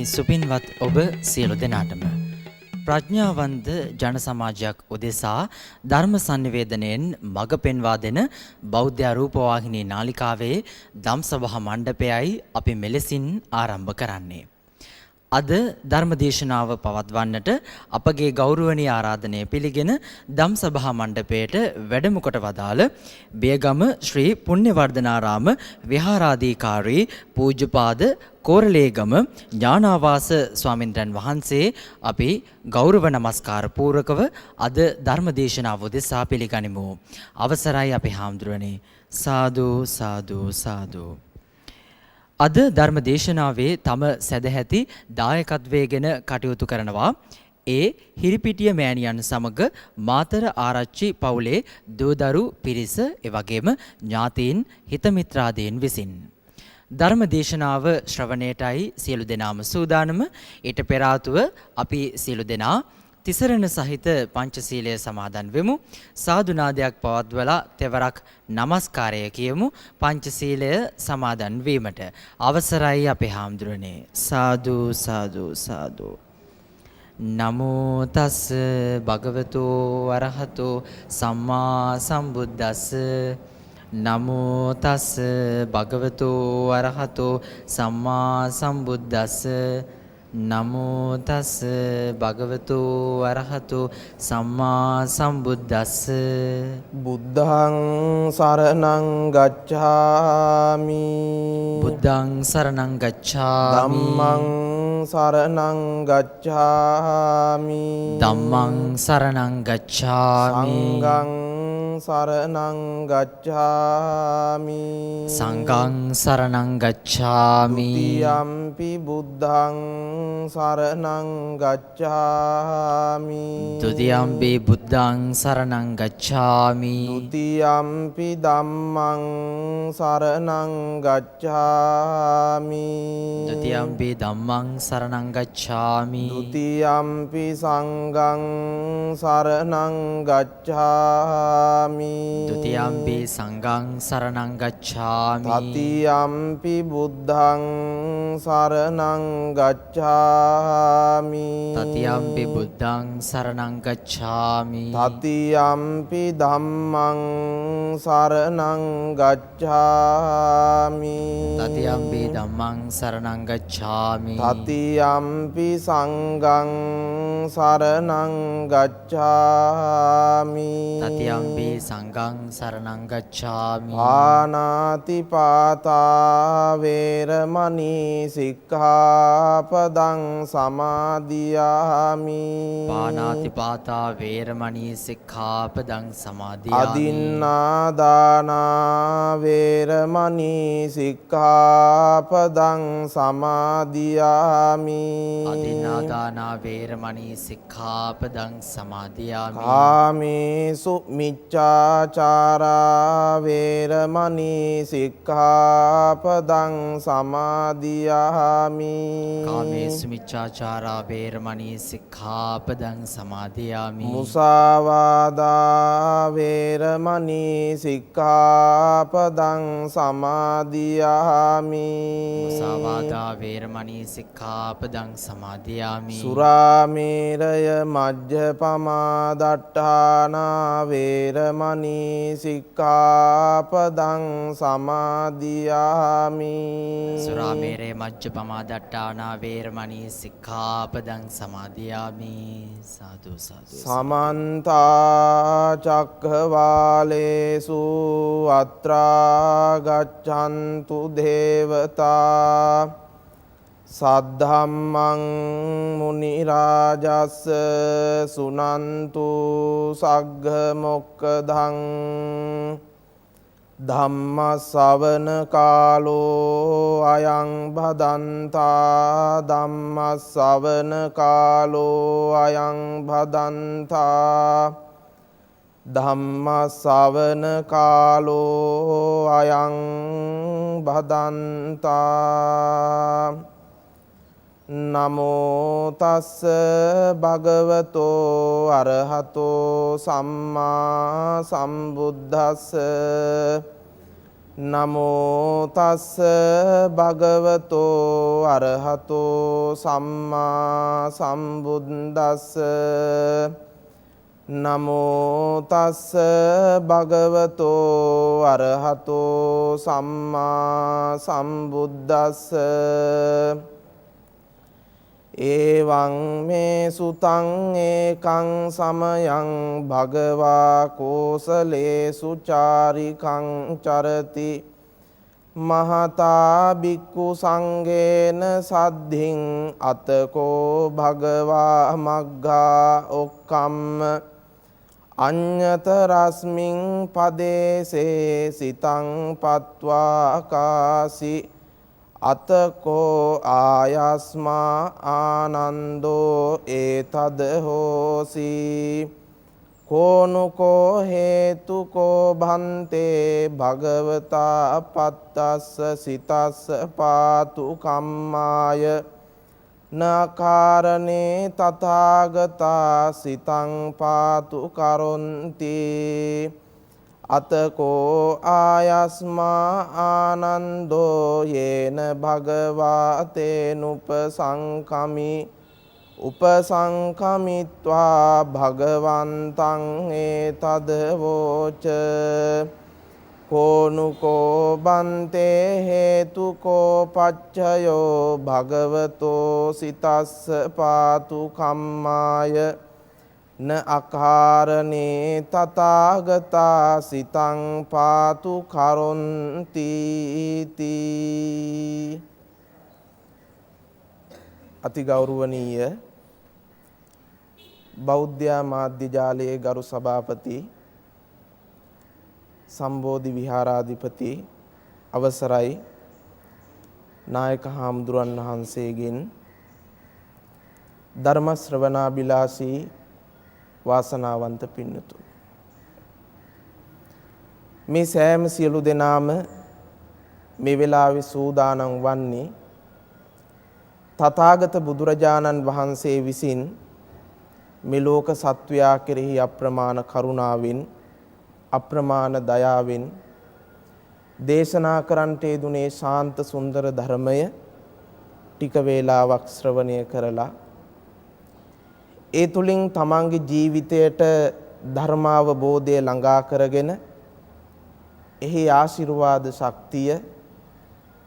සුපින්වත් ඔබ සියලු දෙනාටම ප්‍රඥාවන්ත ජන සමාජයක් උදෙසා ධර්ම sannivedanayen මඟ පෙන්වා දෙන බෞද්ධ රූපවාහිනී නාලිකාවේ ධම්සභා මණ්ඩපයයි අපි මෙලෙසින් ආරම්භ කරන්නේ. අද ධර්මදේශනාව පවත්වන්නට අපගේ ගෞරවනීය ආරාධනය පිළිගෙන ධම්සභා මණ්ඩපයට වැඩම කොට වදාළ බියගම ශ්‍රී පුණ්‍යවර්ධනාරාම විහාරාධිකාරී පූජ්‍යපාද කෝරළේගම ඥානාවාස ස්වාමින්ද්‍රයන් වහන්සේ අපි ගෞරව නමස්කාර පූර්වකව අද ධර්මදේශනාව උදෙසා පිළිගනිමු. අවසරයි අපේ හාමුදුරනේ. සාදු සාදු සාදු. අද ධර්ම දේශනාවේ තම සැදැහැති දායකත්වයේගෙන කටයුතු කරනවා ඒ හිරිපිටිය මෑණියන් සමග මාතර ආරච්චි පවුලේ දූදරු පිරිස එවැගේම ඥාතීන් හිතමිත්‍රාදීන් විසින්. ධර්ම දේශනාව ශ්‍රවණයටයි සියලු දෙනාම සූදානම. ඊට පෙර ආතුව අපි සියලු දෙනා තිසරණ සහිත පංචශීලය සමාදන් වෙමු. සාදුනාදයක් පවත්වලා තෙවරක් නමස්කාරය කියමු පංචශීලය සමාදන් වීමට. අවසරයි අපේ හාමුදුරනේ. සාදු සාදු සාදු. නමෝ තස් භගවතු වරහතු සම්මා සම්බුද්දස්ස. නමෝ තස් භගවතු වරහතු සම්මා සම්බුද්දස්ස. නමෝ තස් භගවතු වරහතු සම්මා සම්බුද්දස්ස. බුද්ධං සරණං ගච්ඡාමි. බුද්ධං සරණං ගච්ඡාමි. ධම්මං සරණං ගච්ඡාමි. ධම්මං සරණං ගච්ඡාමි. සංඝං සරණං ගච්ඡාමි. සංඝං සරණං ගච්ඡාමි. ဒ ුතියම්පි බුද්ධං සරණං ගච්ඡාමි. ဒုတိယံ පි බුද්ධං සරණං ගච්ඡාමි. ဒ ුතියම්පි ධම්මං සරණං ගච්ඡාමි. ဒုတိယံ පි ධම්මං සරණං ගච්ඡාමි. ဒ ුතියම්පි සංඝං සරණං ගච්ඡාමි. ဒုတိယံ පි සංඝං සරණං ගච්ඡාමි. තතියම්පි බුද්ධං සරණං ගච්ඡාමි. တတိယံ පි බුද්ධං සරණං ගච්ඡාමි. තතියම්පි ධම්මං සරණං ගච්ඡාමි. တတိယံ පි ධම්මං සරණං ගච්ඡාමි. තතියම්පි සංඝං සරණං ගච්ඡාමි. တတိယံ පි සංඝං සරණං ගච්ඡාමි. පානාති පාතා වේරමණී සික්ඛාපදං සමාදියාමි. පානාති පාතා වේරමණී සික්ඛාපදං සමාදියාමි. අදින්නා දානා වේරමණී සික්ඛාපදං සමාදියාමි. අදින්නා දානා වේරමණී සික්ඛාපදං සමාදියාමි. කාමේසු මිච්ඡාචාරා වේරමණී සික්ඛාපදං සමාදියාමි. කාමේසු මිච්ඡාචාරා වේරමණී සික්ඛාපදං සමාදියාමි. මුසාවාදා වේරමණී සික්ඛාපදං සමාදියාමි. මුසාවාදා වේරමණී සික්ඛාපදං සමාදියාමි. සුරාමේරය මජ්ජපමා දට්ඨානා වේරමණී සික්ඛාපදං සමාදියාමි. සුරාමේරේ මජ්ජපමා දට්ඨානා වේරමණී සික්ඛාපදං සමාදියාමි. සාදු සාදු. සමන්ත චක්ඛවාලේසු අත්‍රා ගච්ඡන්තු දේවතා සද්ධම්මං මුනි රාජස් සුනන්තු සග්ග මොක්ඛදං ධම්ම ශ්‍රවණ කාලෝ අයං භදන්තා. ධම්ම ශ්‍රවණ කාලෝ අයං භදන්තා. ධම්ම ශ්‍රවණ කාලෝ අයං භදන්තා. නමෝ තස්ස භගවතෝ අරහතෝ සම්මා සම්බුද්දස්ස. නමෝ තස්ස භගවතෝ අරහතෝ සම්මා සම්බුද්දස්ස නමෝ තස්ස භගවතෝ අරහතෝ සම්මා සම්බුද්දස්ස එවං මේ සුතං ඒකං සමයං භගවා කෝසලේසු චාරිකං චරති මහතා බික්ඛු සංඝේන සද්ධින් අතකෝ භගවා මග්ගා ඔක්කම්ම අඤ්ඤතරස්මින් පදේසේ සිතං පත්වා කාසි අතකෝ ආයස්මා ආනන්දෝ ඒතද හෝසි කෝනුකෝ හේතුකෝ භන්තේ භගවතා පත්තස්ස සිතස්ස පාතු කම්මාය නකාරණේ තථාගතා සිතං පාතු කරොන්ති අතකෝ ආයස්මා ආනන්දෝ යේන භගවා තේනුපසංකමි උපසංකමිත්වා භගවන්තං ඒතද වෝච කෝනුකෝ බන්තේ හේතුකෝ පච්චයෝ භගවතෝ සිතස්ස පාතු කම්මාය න අකාරණේ තථාගතා සිතං පාතු කරොන්ති තී. අති ගෞරවනීය බෞද්ධ මාධ්‍ය ජාලයේ ගරු සභාපති සම්බෝධි විහාරාධිපති අවසරයි නායක හාමුදුරන් වහන්සේගෙන් ධර්ම ශ්‍රවණාබිලාසී වාසනාවන්ත පින්නතුන් මේ සෑම සියලු දෙනාම මේ වෙලාවේ සූදානම් වන්නේ තථාගත බුදුරජාණන් වහන්සේ විසින් මේ ලෝක සත්වයා කෙරෙහි අප්‍රමාණ කරුණාවෙන් අප්‍රමාණ දයාවෙන් දේශනා කරන්නට යෙදුනේ ශාන්ත සුන්දර ධර්මය ටික වේලාවක් ශ්‍රවණය කරලා ඒ තුලින් තමන්ගේ ජීවිතයට ධර්මාවබෝධය ළඟා කරගෙන එහි ආශිර්වාද ශක්තිය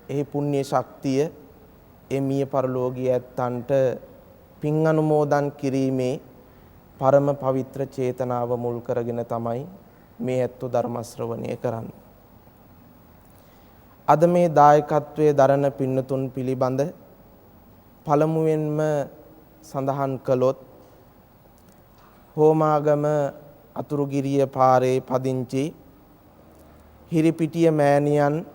එහි පුණ්‍ය ශක්තිය එමිය පරලෝකීය ඇත්තන්ට පින් අනුමෝදන් කිරීමේ පරම පවිත්‍ර චේතනාව මුල් කරගෙන තමයි මේ ඇත්තෝ ධර්ම ශ්‍රවණය කරන්නේ. අද මේ දායකත්වයේ දරන පින්නතුන් පිළිබඳ පළමුවෙන්ම සඳහන් කළොත් හෝමාගම අතුරුගිරිය පාරේ පදිංචි හිරිපිටිය මෑණියන්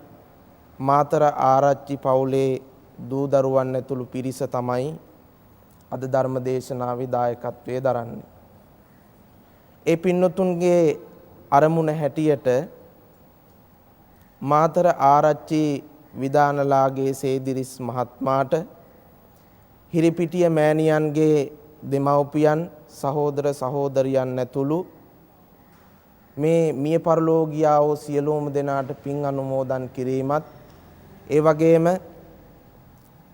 මාතර ආරච්චි පවුලේ දූ දරුවන් ඇතුළු පිරිස තමයි අද ධර්ම දේශනාවේ දායකත්වයේ දරන්නේ. ඒ පින්නතුන්ගේ අරමුණ හැටියට මාතර ආරච්චි විදානලාගේ සේදිරිස් මහත්මාට හිරිපිටිය මෑණියන්ගේ දෙමව්පියන් සහෝදර සහෝදරියන් ඇතුළු මේ මිය පරලෝකියා වූ සියලුම දෙනාට පින් අනුමෝදන් කිරීමත් ඒ වගේම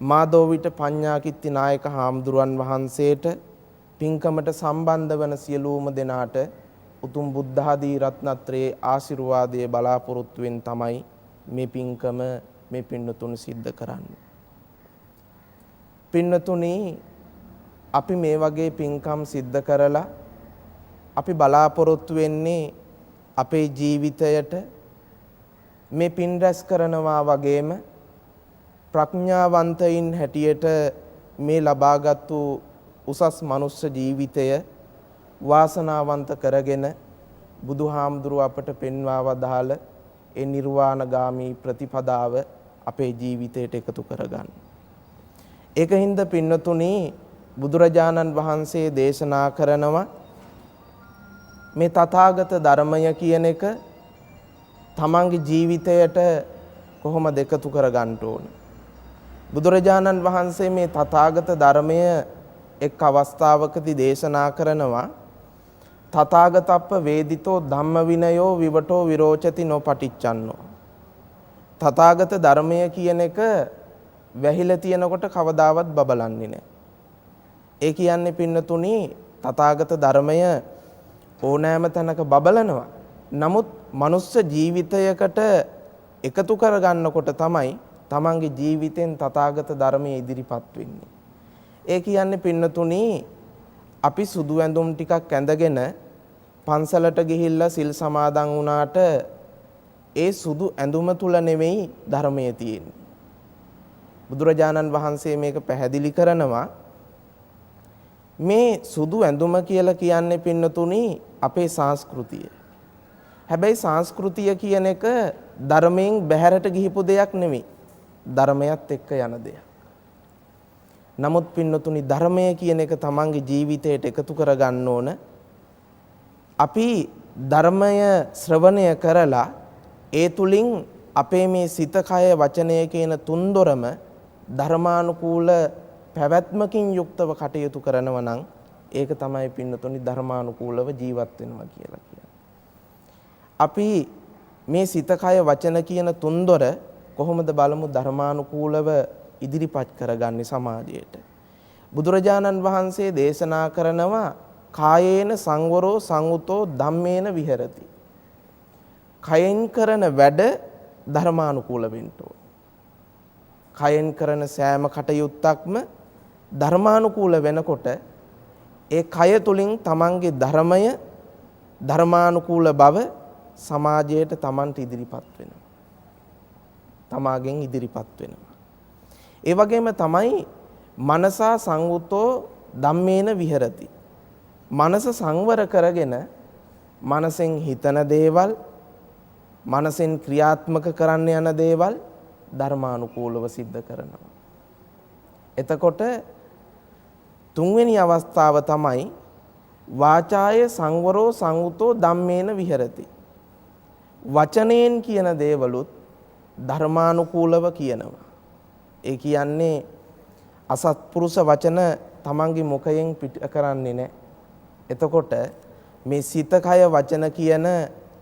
මාදෝවිට පඤ්ඤාකිත්ති නායක හාමුදුරුවන් වහන්සේට පින්කමට සම්බන්ධ වන සියලුම දෙනාට උතුම් බුද්ධ ආදී රත්නත්‍රයේ ආශිර්වාදයේ බලාපොරොත්තුවෙන් තමයි මේ පින්කම මේ පින්නතුන් සිද්ධ කරන්නේ. පින්නතුනි අපි මේ වගේ පින්කම් සිද්ධ කරලා අපි බලාපොරොත්තු වෙන්නේ අපේ ජීවිතයට මේ පින් රැස් කරනවා වගේම ප්‍රඥාවන්තයින් හැටියට මේ ලබාගත්තු උසස් මනුස්ස ජීවිතය වාසනාවන්ත කරගෙන බුදුහාමුදුරුව අපට පෙන්වා වදාළ ඒ නිර්වාණගාමී ප්‍රතිපදාව අපේ ජීවිතයට එකතු කරගන්න. ඒකින්ද පින්නතුනි බුදුරජාණන් වහන්සේ දේශනා කරනවා මේ තථාගත ධර්මය කියන එක තමන්ගේ ජීවිතයට කොහොමද එකතු කරගන්න ඕන. බුදුරජාණන් වහන්සේ මේ තථාගත ධර්මය එක් අවස්ථාවකදී දේශනා කරනවා තථාගතප්ප වේදිතෝ ධම්ම විනයෝ විවටෝ විරෝචති නොපටිච්චන්නෝ. තථාගත ධර්මය කියන එක වැහිලා තියෙනකොට කවදාවත් බබලන්නේ නැහැ. ඒ කියන්නේ පින්නතුනි තථාගත ධර්මය ඕනෑම තැනක බබලනවා. නමුත් මනුස්ස ජීවිතයකට එකතු කරගන්නකොට තමයි තමන්ගේ ජීවිතෙන් තථාගත ධර්මයේ ඉදිරිපත් වෙන්නේ. ඒ කියන්නේ පින්නතුනි අපි සුදු ඇඳුම් ටිකක් ඇඳගෙන පන්සලට ගිහිල්ලා සිල් සමාදන් වුණාට ඒ සුදු ඇඳුම තුල නෙමෙයි ධර්මයේ තියෙන්නේ. බුදුරජාණන් වහන්සේ මේක පැහැදිලි කරනවා. මේ සුදු ඇඳුම කියලා කියන්නේ පින්නතුනි අපේ සංස්කෘතිය. හැබැයි සංස්කෘතිය කියන එක ධර්මයෙන් බැහැරට ගිහිපු දෙයක් නෙමෙයි. ධර්මයත් එක්ක යන දෙයක්. නමුත් පින්නතුනි ධර්මය කියන එක තමන්ගේ ජීවිතයට එකතු කරගන්න ඕන. අපි ධර්මය ශ්‍රවණය කරලා ඒ තුලින් අපේ මේ සිත කය වචනය කියන තුන්දොරම ධර්මානුකූල පැවැත්මකින් යුක්තව කටයුතු කරනවා නම් ඒක තමයි පින්නතුනි ධර්මානුකූලව ජීවත් වෙනවා කියලා කියන්නේ. අපි මේ සිත කය වචන කියන තුන්දොර කොහොමද බලමු ධර්මානුකූලව ඉදිරිපත් කරගන්නේ සමාජයට. බුදුරජාණන් වහන්සේ දේශනා කරනවා කායේන සංවරෝ සංවුතෝ ධම්මේන විහෙරති. කයෙන් කරන වැඩ ධර්මානුකූල වෙන්න ඕන. කයෙන් කරන සෑම කටයුත්තක්ම ධර්මානුකූල වෙනකොට ඒ කය තුලින් තමන්ගේ ධර්මය ධර්මානුකූල බව සමාජයට තමන්ට ඉදිරිපත් වෙනවා. තමාගෙන් ඉදිරිපත් වෙනවා. ඒ වගේම තමයි මනසා සංවුතෝ ධම්මේන විහෙරති. මනස සංවර කරගෙන මනසෙන් හිතන දේවල් මනසෙන් ක්‍රියාත්මක කරන්න යන දේවල් ධර්මානුකූලව සිද්ධ කරනවා. එතකොට තුන්වෙනි අවස්ථාව තමයි වාචාය සංවරෝ සංවුතෝ ධම්මේන විහෙරති. වචනයෙන් කියන දේවලුත් ධර්මානුකූලව කියනවා. ඒ කියන්නේ අසත්පුරුෂ වචන තමන්ගේ මුඛයෙන් පිට කරන්නේ නැහැ. එතකොට මේ සිත කය වචන කියන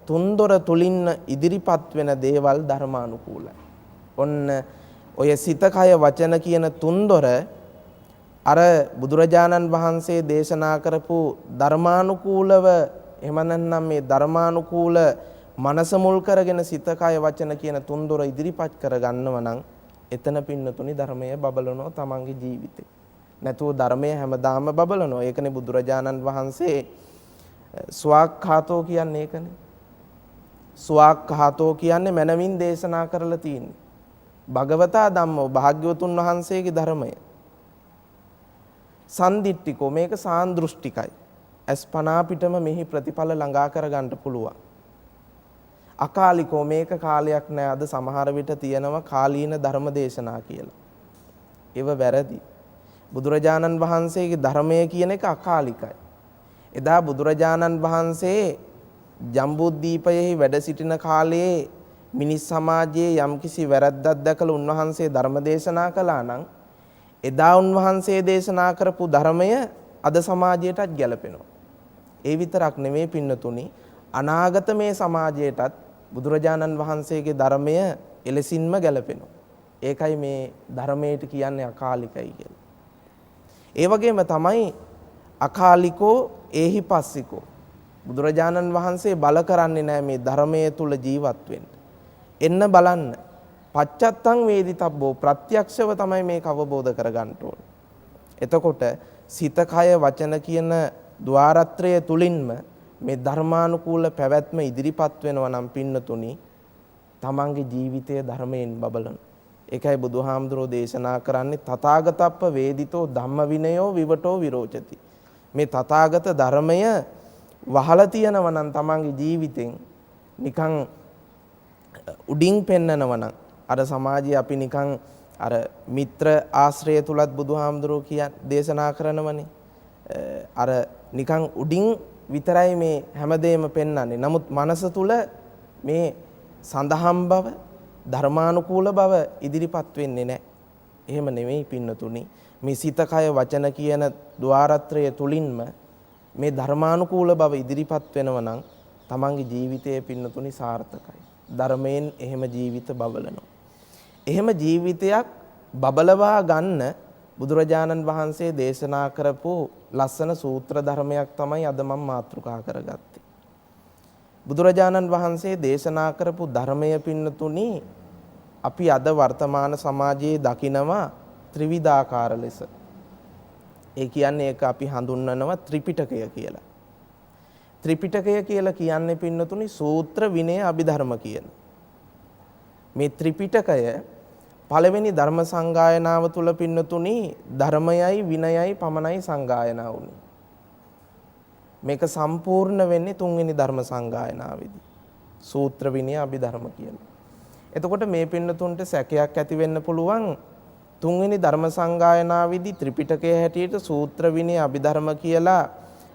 තුන්දොර තුලින් ඉදිරිපත් වෙන දේවල් ධර්මානුකූලයි. ඔන්න ඔය සිත කය වචන කියන තුන්දොර අර බුදුරජාණන් වහන්සේ දේශනා කරපු ධර්මානුකූලව එහෙම නැත්නම් මේ ධර්මානුකූල මනස මුල් කරගෙන සිත කය වචන කියන තුන්දොර ඉදිරිපත් කරගන්නව නම් එතන පින්නතුනි ධර්මය බබලනවා තමන්ගේ ජීවිතේ. නැතුව ධර්මය හැමදාම බබලනවා. ඒකනේ බුදුරජාණන් වහන්සේ ස්වාක්ඛාතෝ කියන්නේ ඒකනේ. ස්වාක්ඛාතෝ කියන්නේ මනමින් දේශනා කරලා තියෙන්නේ. භගවතා ධම්මෝ භාග්‍යවතුන් වහන්සේගේ ධර්මය. සන්දිට්ඨිකෝ මේක සාන්දෘෂ්ටිකයි. අස්පනා පිටම මෙහි ප්‍රතිඵල ළඟා කර ගන්න පුළුවන්. අකාලිකෝ මේක කාලයක් නෑ. අද සමහර විට තියෙනවා කාලීන ධර්ම දේශනා කියලා. ඒව වැරදි. බුදුරජාණන් වහන්සේගේ ධර්මය කියන එක අකාලිකයි. එදා බුදුරජාණන් වහන්සේ ජම්බුද්දීපයෙහි වැඩ සිටින කාලයේ මිනිස් සමාජයේ යම්කිසි වැරද්දක් දැකලා උන්වහන්සේ ධර්ම දේශනා කළා නම් එදා උන්වහන්සේ දේශනා කරපු ධර්මය අද සමාජයටත් ගැලපෙනවා. ඒ විතරක් නෙමෙයි පින්නතුනි අනාගත මේ සමාජයටත් බුදුරජාණන් වහන්සේගේ ධර්මය එලෙසින්ම ගැලපෙනවා. ඒකයි මේ ධර්මයට කියන්නේ අකාලිකයි කියලා. ඒ වගේම තමයි අකාලිකෝ ඒහි පස්සිකෝ. බුදුරජාණන් වහන්සේ බල කරන්නේ නැහැ මේ ධර්මයේ තුල ජීවත් වෙන්න. එන්න බලන්න. පච්චත්තං වේදිතබ්බෝ ප්‍රත්‍යක්ෂව තමයි මේක අවබෝධ කරගන්න ඕන. එතකොට සිත කය වචන කියන ద్వාරත්‍රය තුලින්ම මේ ධර්මානුකූල පැවැත්ම ඉදිරිපත් වෙනවා නම් පින්නතුනි තමන්ගේ ජීවිතය ධර්මයෙන් බබලන. ඒකයි බුදුහාමුදුරෝ දේශනා කරන්නේ තථාගතප්ප වේදිතෝ ධම්ම විනයෝ විවටෝ විරෝචති. මේ තථාගත ධර්මය වහලා තියෙනවා නම් තමන්ගේ ජීවිතෙන් නිකන් උඩින් පෙන්නනවා නම් අර සමාජයේ අපි නිකන් අර මිත්‍ර ආශ්‍රය තුලත් බුදුහාමුදුරෝ දේශනා කරනවනේ. අර නිකන් උඩින් විතරයි මේ හැමදේම පෙන්වන්නේ. නමුත් මනස තුල මේ සඳහම් බව ධර්මානුකූල බව ඉදිරිපත් වෙන්නේ නැහැ. එහෙම නෙමෙයි පින්නතුනි. මේ සිත කය වචන කියන ద్వාරත්‍රය තුලින්ම මේ ධර්මානුකූල බව ඉදිරිපත් වෙනවා නම් තමන්ගේ ජීවිතයේ පින්නතුනි සාර්ථකයි. ධර්මයෙන් එහෙම ජීවිත බබලනවා. එහෙම ජීවිතයක් බබලවා ගන්න බුදුරජාණන් වහන්සේ දේශනා කරපු ලස්සන සූත්‍ර ධර්මයක් තමයි අද මම මාතෘකා කරගත්තේ. බුදුරජාණන් වහන්සේ දේශනා කරපු ධර්මය පින්නතුනි අපි අද වර්තමාන සමාජයේ දකිනවා ත්‍රිවිධාකාර ලෙස. ඒ කියන්නේ ඒක අපි හඳුන්වනවා ත්‍රිපිටකය කියලා. ත්‍රිපිටකය කියලා කියන්නේ පින්නතුනි සූත්‍ර විනය අභිධර්ම කියන. මේ ත්‍රිපිටකය පළවෙනි ධර්ම සංගායනාව තුල පින්නතුනි ධර්මයයි විනයයි පමණයි සංගායනා වුනේ. මේක සම්පූර්ණ වෙන්නේ තුන්වෙනි ධර්ම සංගායනාවේදී. සූත්‍ර විනය අභිධර්ම කියලා. එතකොට මේ පින්නතුන්ට සැකයක් ඇති වෙන්න පුළුවන් තුන්වෙනි ධර්ම සංගායනාවේදී ත්‍රිපිටකය හැටියට සූත්‍ර විනය අභිධර්ම කියලා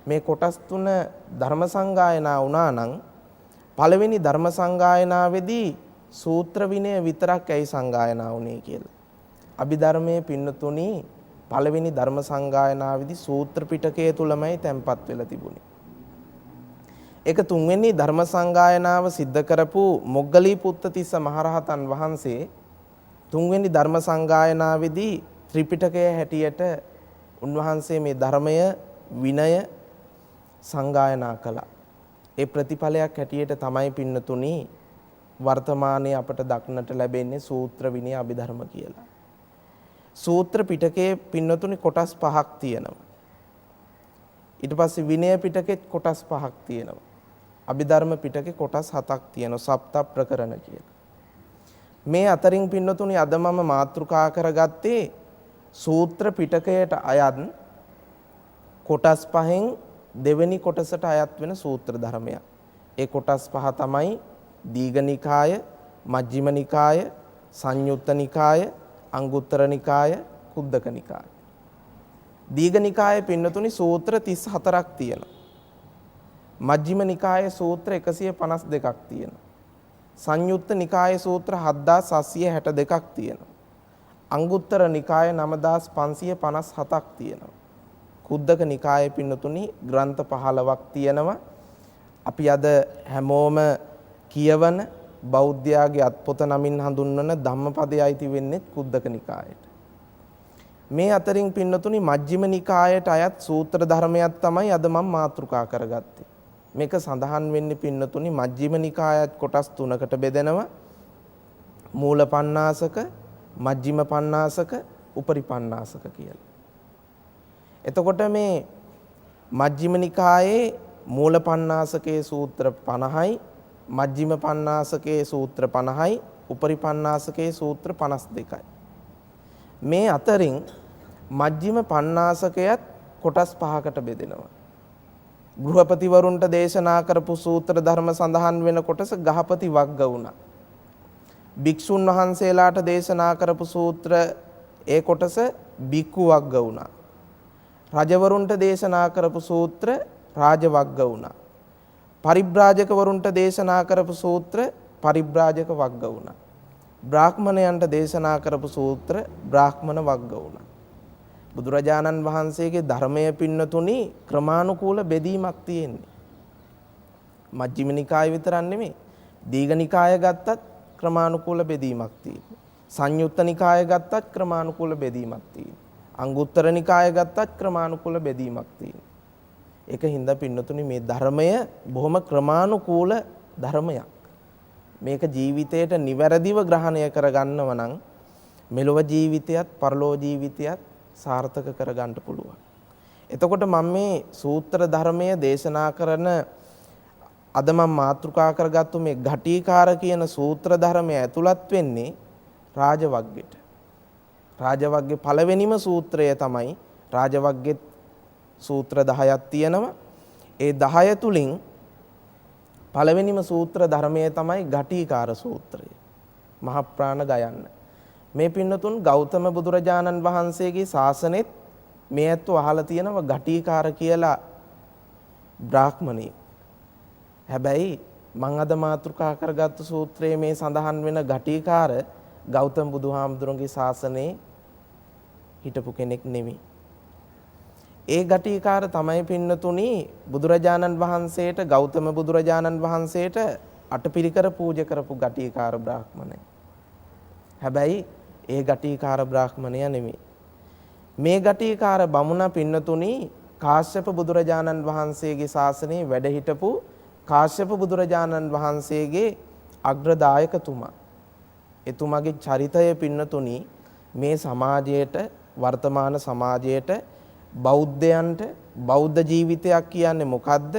මේ කොටස් තුන ධර්ම සංගායනා වුණා නම් පළවෙනි ධර්ම සංගායනාවේදී සූත්‍ර විනය විතරක් ඇයි සංගායනා වුනේ කියලා. අභිධර්මයේ පින්නතුනි පළවෙනි ධර්ම සංගායනාවේදී සූත්‍ර පිටකය තුලමයි තැන්පත් වෙලා තිබුණේ. ඒක තුන්වෙනි ධර්ම සංගායනාව සිද්ධ කරපු මොග්ගලී පුත්තතිස්ස මහරහතන් වහන්සේ තුන්වෙනි ධර්ම සංගායනාවේදී ත්‍රිපිටකය හැටියට උන්වහන්සේ මේ ධර්මය විනය සංගායනා කළා. ඒ ප්‍රතිඵලයක් හැටියට තමයි පින්නතුනි වර්තමානයේ අපට දක්නට ලැබෙන්නේ සූත්‍ර විනය අභිධර්ම කියලා. සූත්‍ර පිටකයේ පින්නතුනි කොටස් 5ක් තියෙනවා. ඊට පස්සේ විනය පිටකෙත් කොටස් 5ක් තියෙනවා. අභිධර්ම පිටකේ කොටස් 7ක් තියෙනවා. සප්ත ප්‍රකරණ කියලා. මේ අතරින් පින්නතුනි අද මම මාතෘකා කරගත්තේ සූත්‍ර පිටකයට අයත් කොටස් 5න් දෙවෙනි කොටසට අයත් වෙන සූත්‍ර ධර්මයක්. ඒ කොටස් 5 තමයි දීඝ නිකාය, මජ්ක්‍ධිම නිකාය, සංයුත්ත නිකාය, අංගුත්තර නිකාය, කුද්දක නිකාය. දීඝ නිකායේ පින්නතුනි සූත්‍ර 34ක් තියෙනවා. මජ්ක්‍ධිම නිකායේ සූත්‍ර 152ක් තියෙනවා. සංයුත්ත නිකායේ සූත්‍ර 7762ක් තියෙනවා. අංගුත්තර නිකායේ 9557ක් තියෙනවා. කුද්දක නිකායේ පින්නතුනි ග්‍රන්ථ 15ක් තියෙනවා. අපි අද හැමෝම කියවන බෞද්ධයාගේ අත්පොත නමින් හඳුන්වන ධම්මපදයේ අයිති වෙන්නේ කුද්දක නිකායට. මේ අතරින් පින්නතුනි මජ්ක්‍ධිම නිකායට අයත් සූත්‍ර ධර්මයක් තමයි අද මම මාතෘකා කරගත්තේ. මේක සඳහන් වෙන්නේ පින්නතුනි මජ්ක්‍ධිම නිකායත් කොටස් 3කට බෙදෙනවා. මූල පණ්ණාසක, මජ්ක්‍ධිම පණ්ණාසක, උපරි පණ්ණාසක කියලා. එතකොට මේ මජ්ක්‍ධිම නිකායේ මූල පණ්ණාසකයේ සූත්‍ර 50යි, මජ්ක්‍ධිම පණ්ණාසකයේ සූත්‍ර 50යි, උපරි පණ්ණාසකයේ සූත්‍ර 52යි. මේ අතරින් මජ්ක්‍ධිම පණ්ණාසකයත් කොටස් 5කට බෙදෙනවා. ගෘහපතිවරුන්ට දේශනා කරපු සූත්‍ර ධර්ම සඳහන් වෙන කොටස ගහපති වග්ග වුණා. භික්ෂුන් වහන්සේලාට දේශනා කරපු සූත්‍ර ඒ කොටස බික්කු වග්ග වුණා. රජවරුන්ට දේශනා කරපු සූත්‍ර රාජ වග්ග වුණා. පරිබ්‍රාජකවරුන්ට දේශනා කරපු සූත්‍ර පරිබ්‍රාජක වග්ග වුණා. බ්‍රාහ්මණයන්ට දේශනා කරපු සූත්‍ර බ්‍රාහ්මණ වග්ග වුණා. බුදුරජාණන් වහන්සේගේ ධර්මය පින්නතුනි ක්‍රමානුකූල බෙදීමක් තියෙන්නේ. මජ්ක්‍ධිම නිකාය විතරක් නෙමෙයි. දීඝ නිකාය ගත්තත් ක්‍රමානුකූල බෙදීමක් තියෙනවා. සංයුත්ත නිකාය ගත්තත් ක්‍රමානුකූල බෙදීමක් තියෙනවා. අංගුත්තර නිකාය ගත්තත් ක්‍රමානුකූල බෙදීමක් තියෙනවා. ඒක හින්දා පින්නතුනි මේ ධර්මය බොහොම ක්‍රමානුකූල ධර්මයක්. මේක ජීවිතයට නිවැරදිව ග්‍රහණය කරගන්නව නම් මෙලොව ජීවිතයත් පරලොව ජීවිතයත් සාර්ථක කරගන්න පුළුවන්. එතකොට මම මේ සූත්‍ර ධර්මය දේශනා කරන අද මම මාතෘකා කරගත්තු මේ ඝටිකාර කියන සූත්‍ර ධර්මය ඇතුළත් වෙන්නේ රාජවග්ගෙට. රාජවග්ගේ පළවෙනිම සූත්‍රය තමයි රාජවග්ගෙත් සූත්‍ර 10ක් තියෙනවා. ඒ 10 තුලින් පළවෙනිම සූත්‍ර ධර්මය තමයි ඝටිකාර සූත්‍රය. මහ ප්‍රාණ ගයන්න. මේ පින්නතුන් ගෞතම බුදුරජාණන් වහන්සේගේ ශාසනෙත් මේ ඇත්තෝ අහලා තියෙනවා ඝටිකාර කියලා බ්‍රාහ්මණෙක්. හැබැයි මම අද මාතෘකා කරගත්තු සූත්‍රයේ මේ සඳහන් වෙන ඝටිකාර ගෞතම බුදුහාමුදුරන්ගේ ශාසනයේ හිටපු කෙනෙක් නෙමෙයි. ඒ ඝටිකාර තමයි පින්නතුනි බුදුරජාණන් වහන්සේට ගෞතම බුදුරජාණන් වහන්සේට අටපිරිකර පූජා කරපු ගටිකාර බ්‍රාහ්මණය. හැබැයි ඒ ගටිකාර බ්‍රාහ්මණය නෙමෙයි. මේ ගටිකාර බමුණ පින්නතුණි කාශ්‍යප බුදුරජාණන් වහන්සේගේ ශාසනයේ වැඩ හිටපු කාශ්‍යප බුදුරජාණන් වහන්සේගේ අග්‍රදායකතුමා. එතුමාගේ චරිතය පින්නතුණි මේ සමාජයට වර්තමාන සමාජයට බෞද්ධයන්ට බෞද්ධ ජීවිතයක් කියන්නේ මොකද්ද?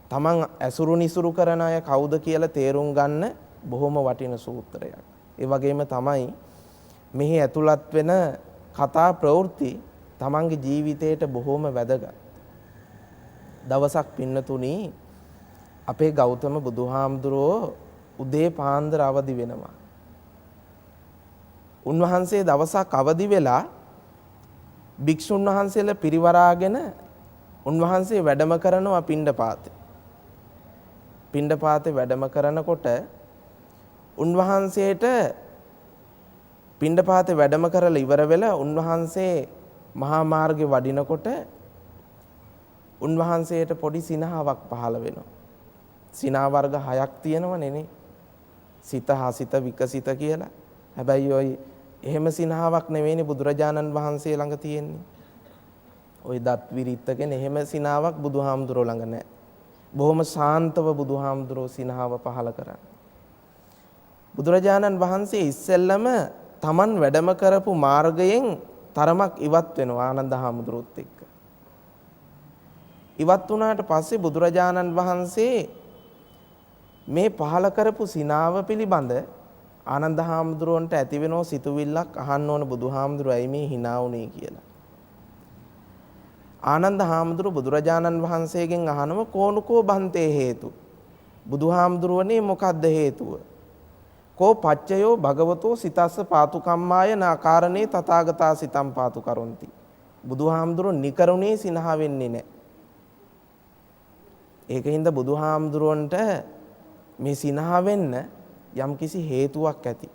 තමන් ඇසුරු නිසුරු කරන අය කවුද කියලා තේරුම් ගන්න බොහොම වටින සූත්‍රයක්. ඒ වගේම තමයි මෙහි ඇතුළත් වෙන කතා ප්‍රවෘත්ති තමන්ගේ ජීවිතයට බොහොම වැදගත්. දවසක් පින්නතුණි අපේ ගෞතම බුදුහාමුදුරුවෝ උදේ පාන්දර අවදි වෙනවා. උන්වහන්සේ දවසක් අවදි වෙලා භික්ෂුන් වහන්සේලා පිරිවරාගෙන උන්වහන්සේ වැඩම කරනවා පිණ්ඩපාතේ. පිණ්ඩපාතේ වැඩම කරනකොට උන්වහන්සේට පිණ්ඩපාතේ වැඩම කරලා ඉවර වෙලා උන්වහන්සේ මහා මාර්ගේ වඩිනකොට උන්වහන්සේට පොඩි සිනහාවක් පහළ වෙනවා. සිනහ වර්ග 6ක් තියෙනවනේ නේ. සිත, හසිත, විකසිත කියලා. හැබැයි ওই එහෙම සිනහාවක් නෙවෙයිනේ බුදුරජාණන් වහන්සේ ළඟ තියෙන්නේ. ওই දත් විරිත්තගෙන එහෙම සිනහාවක් බුදුහාමුදුරුවෝ ළඟ නැහැ. බොහොම ශාන්තව බුදුහාමුදුරුවෝ සිනහාව පහළ කරන්නේ. බුදුරජාණන් වහන්සේ ඉස්සෙල්ලම තමන් වැඩම කරපු මාර්ගයෙන් තරමක් ඉවත් වෙනවා ආනන්ද හාමුදුරුවොත් එක්ක. ඉවත් වුණාට පස්සේ බුදුරජාණන් වහන්සේ මේ පහළ කරපු සිනාව පිළිබඳ ආනන්ද හාමුදුරුවන්ට ඇති වෙනව සිතුවිල්ලක් අහන්න ඕන බුදුහාමුදුරුවෝ ඇයි මේ hina වුනේ කියලා. ආනන්ද හාමුදුරුවෝ බුදුරජාණන් වහන්සේගෙන් අහනව කෝනුකෝ බන්තේ හේතු. බුදුහාමුදුරුවනේ මොකද්ද හේතුව? කෝ පච්චයෝ භගවතෝ සිතස්ස පාතු කම්මාය නාකාරණේ තථාගතා සිතම් පාතු කරොන්ති. බුදුහාමුදුරුවෝ නිකරුණේ සිනහ වෙන්නේ නැහැ. ඒකින්ද බුදුහාමුදුරුවන්ට මේ සිනහ වෙන්න යම්කිසි හේතුවක් ඇති.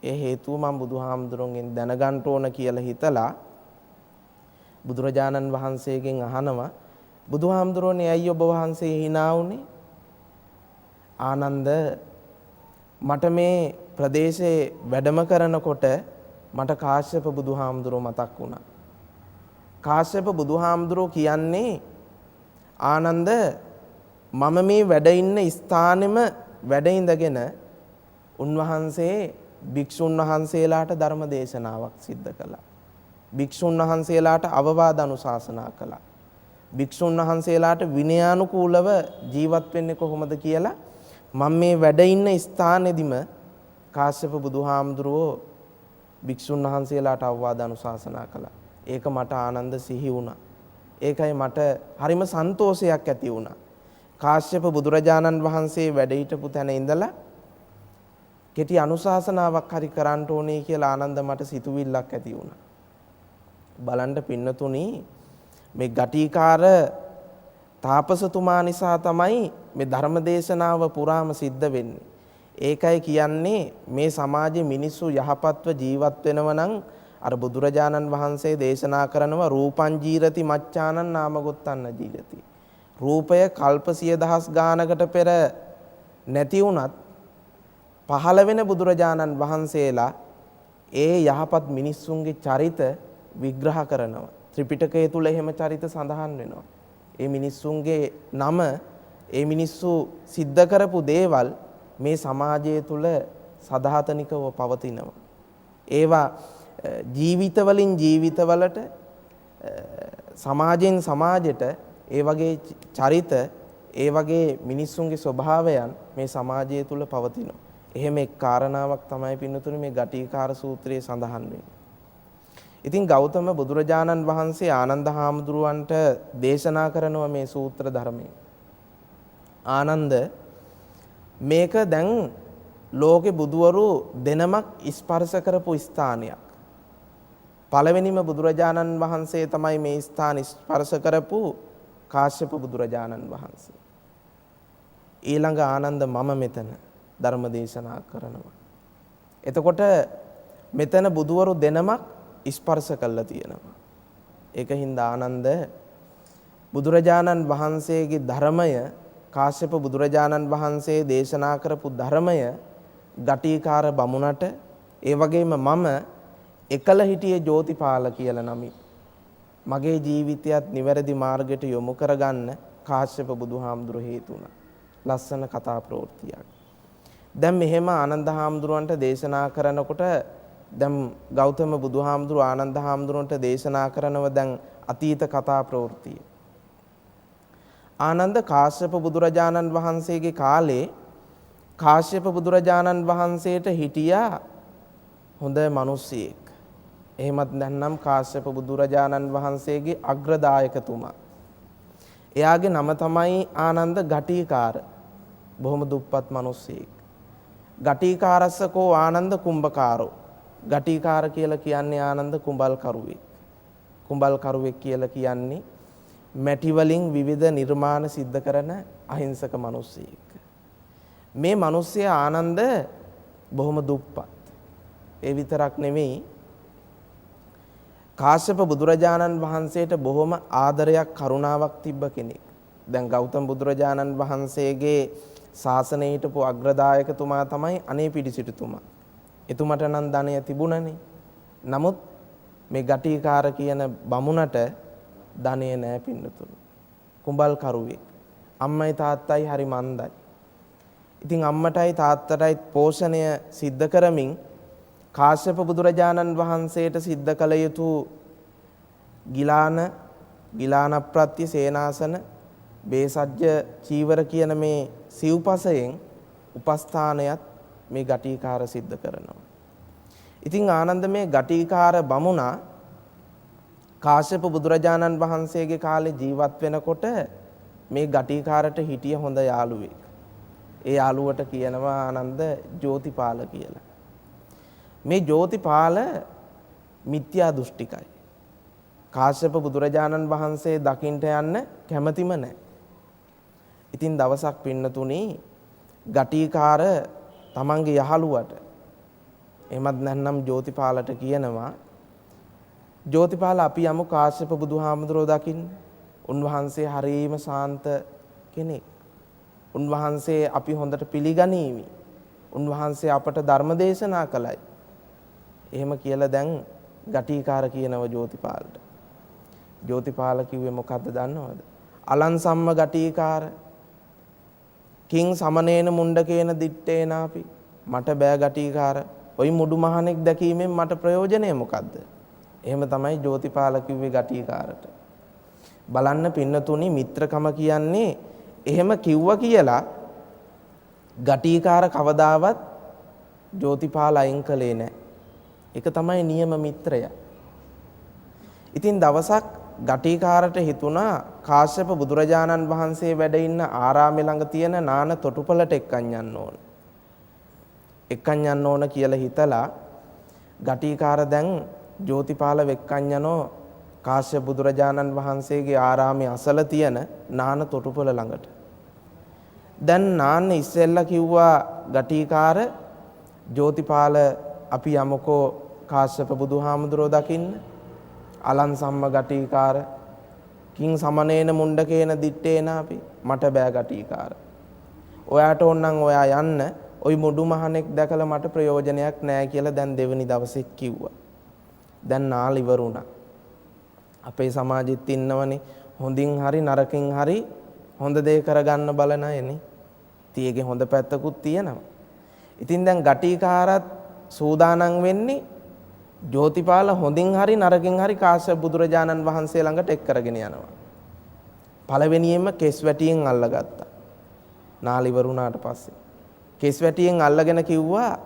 ඒ හේතුව මම බුදුහාමුදුරුවන්ගෙන් දැනගන්න ඕන කියලා හිතලා බුදුරජාණන් වහන්සේගෙන් අහනවා බුදුහාමුදුරුවනේ ඇයි ඔබ වහන්සේ hina වුනේ? ආනන්ද මට මේ ප්‍රදේශේ වැඩම කරනකොට මට කාශ්‍යප බුදුහාමුදුරුවෝ මතක් වුණා. කාශ්‍යප බුදුහාමුදුරුවෝ කියන්නේ ආනන්ද මම මේ වැඩ ඉන්න ස්ථානෙම වැඩ ඉඳගෙන උන්වහන්සේ භික්ෂුන් වහන්සේලාට ධර්ම දේශනාවක් සිද්ධ කළා. භික්ෂුන් වහන්සේලාට අවවාද අනුශාසනා කළා. භික්ෂුන් වහන්සේලාට විනයානුකූලව ජීවත් වෙන්නේ කොහොමද කියලා මම මේ වැඩ ඉන්න ස්ථානෙදිම කාශ්‍යප බුදුහාමුදුරුවෝ භික්ෂුන් වහන්සේලාට අවවාද අනුශාසනා කළා. ඒක මට ආනන්ද සිහි වුණා. ඒකයි මට හරිම සන්තෝෂයක් ඇති වුණා. කාශ්‍යප බුදුරජාණන් වහන්සේ වැඩ හිටපු තැන ඉඳලා කෙටි අනුශාසනාවක් හරි කරන්න ඕනේ කියලා ආනන්ද මට සිතුවිල්ලක් ඇති වුණා. බලන්න පින්නතුණි මේ ගටිකාර තාපසතුමා නිසා තමයි මේ ධර්ම දේශනාව පුරාම සිද්ධ වෙන්නේ. ඒකයි කියන්නේ මේ සමාජයේ මිනිස්සු යහපත්ව ජීවත් වෙනව නම් අර බුදුරජාණන් වහන්සේ දේශනා කරනවා රූපං ජීරති මච්ඡානං නාමගොත්තන්න ජීරති. රූපය කල්ප 10000 ගානකට පෙර නැති වුණත් පහළ වෙන බුදුරජාණන් වහන්සේලා ඒ යහපත් මිනිස්සුන්ගේ චරිත විග්‍රහ කරනවා. ත්‍රිපිටකය තුල එහෙම චරිත සඳහන් වෙනවා. ඒ මිනිස්සුන්ගේ නම ඒ මිනිස්සු සිද්ධ කරපු දේවල් මේ සමාජය තුල සදාතනිකව පවතිනවා. ඒවා ජීවිතවලින් ජීවිතවලට සමාජයෙන් සමාජයට ඒ වගේ චරිත ඒ වගේ මිනිස්සුන්ගේ ස්වභාවයන් මේ සමාජය තුල පවතිනවා. එහෙම එක් කාරණාවක් තමයි පින්නතුනේ මේ ගටිකාර සූත්‍රයේ සඳහන් වෙන්නේ. ඉතින් ගෞතම බුදුරජාණන් වහන්සේ ආනන්ද හාමුදුරුවන්ට දේශනා කරනවා මේ සූත්‍ර ධර්මය. ආනන්ද මේක දැන් ලෝකේ බුදුවරු දෙනමක් ස්පර්ශ කරපු ස්ථානයක්. පළවෙනිම බුදුරජාණන් වහන්සේ තමයි මේ ස්ථාන ස්පර්ශ කරපු කාශ්‍යප බුදුරජාණන් වහන්සේ. ඊළඟ ආනන්ද මම මෙතන ධර්ම දේශනා කරනවා. එතකොට මෙතන බුදුවරු දෙනමක් ස්පර්ශ කළා තියෙනවා. ඒකින්ද ආනන්ද බුදුරජාණන් වහන්සේගේ ධර්මය කාශ්‍යප බුදුරජාණන් වහන්සේ දේශනා කරපු ධර්මය ගටිකාර බමුණට ඒ වගේම මම එකල හිටියේ ජෝතිපාල කියලා නමින් මගේ ජීවිතයත් නිවැරදි මාර්ගයට යොමු කරගන්න කාශ්‍යප බුදුහාමුදුරු හේතු වුණා. ලස්සන කතා ප්‍රවෘත්තියක්. දැන් මෙහෙම ආනන්ද හාමුදුරුවන්ට දේශනා කරනකොට දැන් ගෞතම බුදුහාමුදුරු ආනන්ද හාමුදුරුවන්ට දේශනා කරනව දැන් අතීත කතා ප්‍රවෘත්තිය. ආනන්ද කාශ්‍යප බුදුරජාණන් වහන්සේගේ කාලේ කාශ්‍යප බුදුරජාණන් වහන්සේට හිටියා හොඳ මිනිස්සෙක්. එහෙමත් නැත්නම් කාශ්‍යප බුදුරජාණන් වහන්සේගේ අග්‍රදායකතුමා. එයාගේ නම තමයි ආනන්ද ගටිකාර. බොහොම දුප්පත් මිනිස්සෙක්. ගටිකාරස්සකෝ ආනන්ද කුම්භකාරෝ. ගටිකාර කියලා කියන්නේ ආනන්ද කුඹල්කරුවෙක්. කුඹල්කරුවෙක් කියලා කියන්නේ මැටි වලින් විවිධ නිර්මාණ සිද්ධ කරන අහිංසක මිනිස්සෙක්. මේ මිනිස්සයා ආනන්ද බොහොම දුප්පත්. ඒ විතරක් නෙමෙයි කාශ්‍යප බුදුරජාණන් වහන්සේට බොහොම ආදරයක් කරුණාවක් තිබ්බ කෙනෙක්. දැන් ගෞතම බුදුරජාණන් වහන්සේගේ ශාසනයේ හිටපු අග්‍රදායකතුමා තමයි අනේපිඩිසිටුතුමා. එතුමට නම් ධනය තිබුණනේ. නමුත් මේ ගටිකාර කියන බමුණට ධනය නැහැ පින්නතුනි. කුඹල්කරුවෙක්. අම්මයි තාත්තයි හරි මන්දයි. ඉතින් අම්මටයි තාත්තටයි පෝෂණය සිද්ධ කරමින් කාශ්‍යප බුදුරජාණන් වහන්සේට සිද්ධ කළ යුතු ගිලාන ප්‍රත්‍ය සේනාසන බේසජ්‍ය චීවර කියන මේ සිව්පසයෙන් උපස්ථානයත් මේ ගටිකාර සිද්ධ කරනවා. ඉතින් ආනන්ද මේ ගටිකාර බමුණා කාශ්‍යප බුදුරජාණන් වහන්සේගේ කාලේ ජීවත් වෙනකොට මේ ගටිකාරට හිටිය හොඳ යාළුවෙක්. ඒ යාළුවට කියනවා ආනන්ද ජෝතිපාල කියලා. මේ ජෝතිපාල මිත්‍යා දෘෂ්ටිකයි. කාශ්‍යප බුදුරජාණන් වහන්සේ දකින්ට යන්න කැමතිම නැහැ. ඉතින් දවසක් පින්නතුණි ගටිකාර තමන්ගේ යහළුවට එහෙමත් නැත්නම් ජෝතිපාලට කියනවා ජෝතිපාල අපි යමු කාශ්‍යප බුදුහාමුදුරුවෝ දකින්න. උන්වහන්සේ හරීම ශාන්ත කෙනෙක්. උන්වහන්සේ අපි හොඳට පිළිගනීවි. උන්වහන්සේ අපට ධර්ම දේශනා කළයි. එහෙම කියලා දැන් ගටිකාර කියනව ජෝතිපාලට. ජෝතිපාල කිව්වේ මොකද්ද දන්නවද? අලං සම්ම ගටිකාර කිං සමනේන මුණ්ඩකේන දිත්තේනාපි. මට බෑ ගටිකාර. ඔයි මුඩු මහණෙක් දැකීමෙන් මට ප්‍රයෝජනය මොකද්ද? එහෙම තමයි ජෝතිපාල කිව්වේ ගටිකාරට. බලන්න පින්නතුනි මිත්‍රකම කියන්නේ එහෙම කිව්වා කියලා ගටිකාර කවදාවත් ජෝතිපාල අයින් කළේ නැහැ. ඒක තමයි නියම මිත්‍රය. ඉතින් දවසක් ගටිකාරට හිතුණා කාශ්‍යප බුදුරජාණන් වහන්සේ වැඩ ඉන්න ආරාමේ ළඟ තියෙන නාන තොටුපළට එක්කන් යන්න ඕන. එක්කන් යන්න ඕන කියලා හිතලා ගටිකාර දැන් ජෝතිපාල වෙක්කන් යනෝ කාශ්‍යප බුදුරජාණන් වහන්සේගේ ආරාමයේ අසල තියෙන නාන තොටුපළ ළඟට. දැන් නාන්න ඉස්සෙල්ලා කිව්වා ගටිකාර ජෝතිපාල අපි යමුකෝ කාශ්‍යප බුදුහාමුදුරුවෝ දකින්න. අලං සම්ම ගටිකාර කිං සමනේන මුණ්ඩකේන දිත්තේනාපි. මට බෑ ගටිකාර. ඔයාට ඕනනම් ඔයා යන්න. ওই මුඩු මහණෙක් දැකලා මට ප්‍රයෝජනයක් නැහැ කියලා දැන් දෙවෙනි දවසේ කිව්වා. දැන් නාල ඉවරුණා. අපේ සමාජෙත් ඉන්නවනේ හොඳින් හරි නරකින් හරි හොඳ දේ කරගන්න බලන අයනේ. තියේගේ හොඳ පැත්තකුත් තියෙනවා. ඉතින් දැන් ගටිකාරත් සූදානම් වෙන්නේ ජෝතිපාල හොඳින් හරි නරකින් හරි කාශ්‍යප බුදුරජාණන් වහන්සේ ළඟට එක් කරගෙන යනවා. පළවෙනියෙන්ම කෙස් වැටියෙන් අල්ලගත්තා. නාල ඉවරුණාට පස්සේ කෙස් වැටියෙන් අල්ලගෙන කිව්වා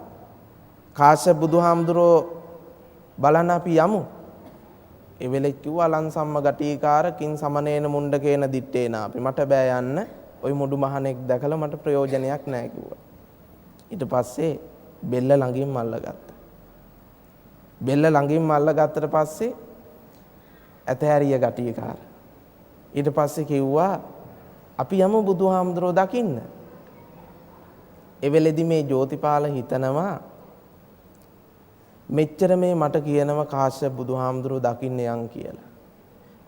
කාශ්‍යප බුදුහාමුදුරෝ බලන්න අපි යමු. ඒ වෙලෙත් කිව්වා අලං සම්ම ගටිකාර කිං සමනේන මුණ්ඩකේන දිත්තේනා අපි මට බෑ යන්න. ওই මුඩු මහණෙක් දැකලා මට ප්‍රයෝජනයක් නැහැ කිව්වා. ඊට පස්සේ බෙල්ල ළඟින්ම අල්ලගත්තා. බෙල්ල ළඟින්ම අල්ලගත්තට පස්සේ ඇතහැරිය ගටිකාර. ඊට පස්සේ කිව්වා අපි යමු බුදුහාමුදුරෝ දකින්න. එවෙලෙදි මේ ජෝතිපාල හිතනවා මෙච්චර මේ මට කියනවා කාශ්‍යප බුදුහාමුදුරුවෝ දකින්න යන් කියලා.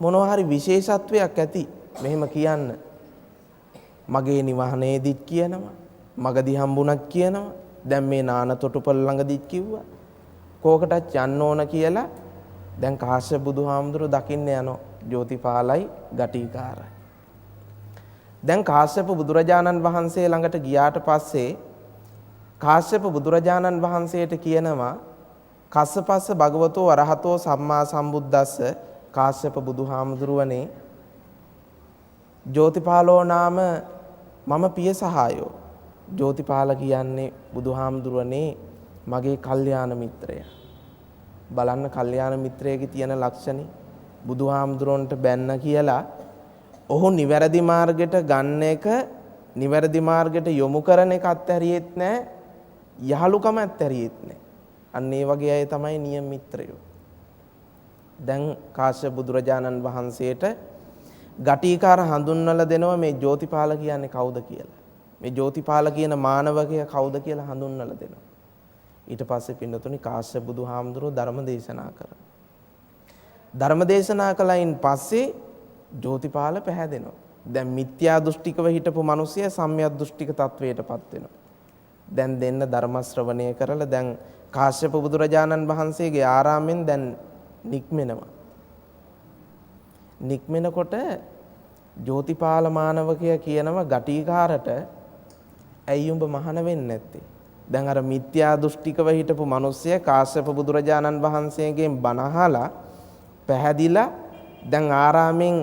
මොනවා හරි විශේෂත්වයක් ඇති මෙහෙම කියන්න. මගේ නිවහනේදිත් කියනවා. මගදී හම්බුණක් කියනවා. දැන් මේ නාන තොටුපළ ළඟදිත් කිව්වා. කෝකටත් යන්න ඕන කියලා දැන් කාශ්‍යප බුදුහාමුදුරුවෝ දකින්න යනවා. ජෝතිපාලයි ගටිකාරයි. දැන් කාශ්‍යප බුදුරජාණන් වහන්සේ ළඟට ගියාට පස්සේ කාශ්‍යප බුදුරජාණන් වහන්සේට කියනවා කස්සපස්ස භගවතෝ අරහතෝ සම්මා සම්බුද්දස්ස කාශ්‍යප බුදුහාමුදුරුවනේ ජෝතිපාලෝ නාම මම පිය සහායෝ. ජෝතිපාල කියන්නේ බුදුහාමුදුරුවනේ මගේ කල්යාණ මිත්‍රයා. බලන්න කල්යාණ මිත්‍රයෙක්ගේ තියෙන ලක්ෂණي බුදුහාමුදුරන්ට බැන්න කියලා ඔහු නිවැරදි මාර්ගයට ගන්න එක නිවැරදි මාර්ගයට යොමු කරන එක අත්හැරියෙත් නැහැ. යහලුකම අත්හැරියෙත් නැහැ. අන්න ඒ වගේ අය තමයි නියම මිත්‍රයෝ. දැන් කාශ්‍යප බුදුරජාණන් වහන්සේට ගටිකාර හඳුන්වලා දෙනවා මේ ජෝතිපාල කියන්නේ කවුද කියලා. මේ ජෝතිපාල කියන මානවකයා කවුද කියලා හඳුන්වලා දෙනවා. ඊට පස්සේ පින්නතුනි කාශ්‍යප බුදුහාමුදුරුවෝ ධර්ම දේශනා කරා. ධර්ම දේශනා කළයින් පස්සේ ජෝතිපාල පැහැදෙනවා. දැන් මිත්‍යා දෘෂ්ටිකව හිටපු මිනිසයා සම්‍යක් දෘෂ්ටික තත්වයටපත් වෙනවා. දැන් දෙන්න ධර්ම ශ්‍රවණය කරලා දැන් කාශ්‍යප බුදුරජාණන් වහන්සේගේ ආරාමෙන් දැන් නික්මෙනවා. නික්මෙනකොට ජෝතිපාල මානවකයා කියනවා ගටිකාරට ඇයි උඹ මහාන වෙන්නේ නැත්තේ? දැන් අර මිත්‍යා දෘෂ්ටිකව හිටපු මිනිස්සයා කාශ්‍යප බුදුරජාණන් වහන්සේගෙන් බණ අහලා පැහැදිලා දැන් ආරාමෙන්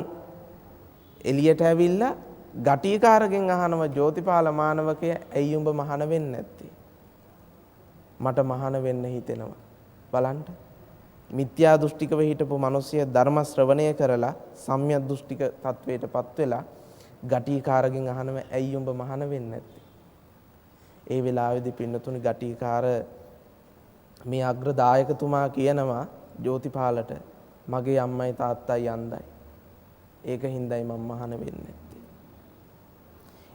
එළියට ඇවිල්ලා ගටිකාරගෙන් අහනවා ජෝතිපාල මානවකයා ඇයි උඹ මහාන වෙන්නේ නැත්තේ? මට මහාන වෙන්න හිතෙනවා. බලන්න. මිත්‍යා දෘෂ්ටිකව හිටපු මිනිස්සයා ධර්ම ශ්‍රවණය කරලා සම්‍යක් දෘෂ්ටික තත්වයටපත් වෙලා ගටිකාරගෙන් අහනවා ඇයි උඹ මහාන වෙන්නේ නැත්තේ? ඒ වෙලාවේදී පින්නතුනි ගටිකාර මේ අග්‍රදායකතුමා කියනවා ජෝතිපාලට මගේ අම්මයි තාත්තයි අන්ධයි. ඒක හින්දායි මම මහාන වෙන්නේ නැත්තේ.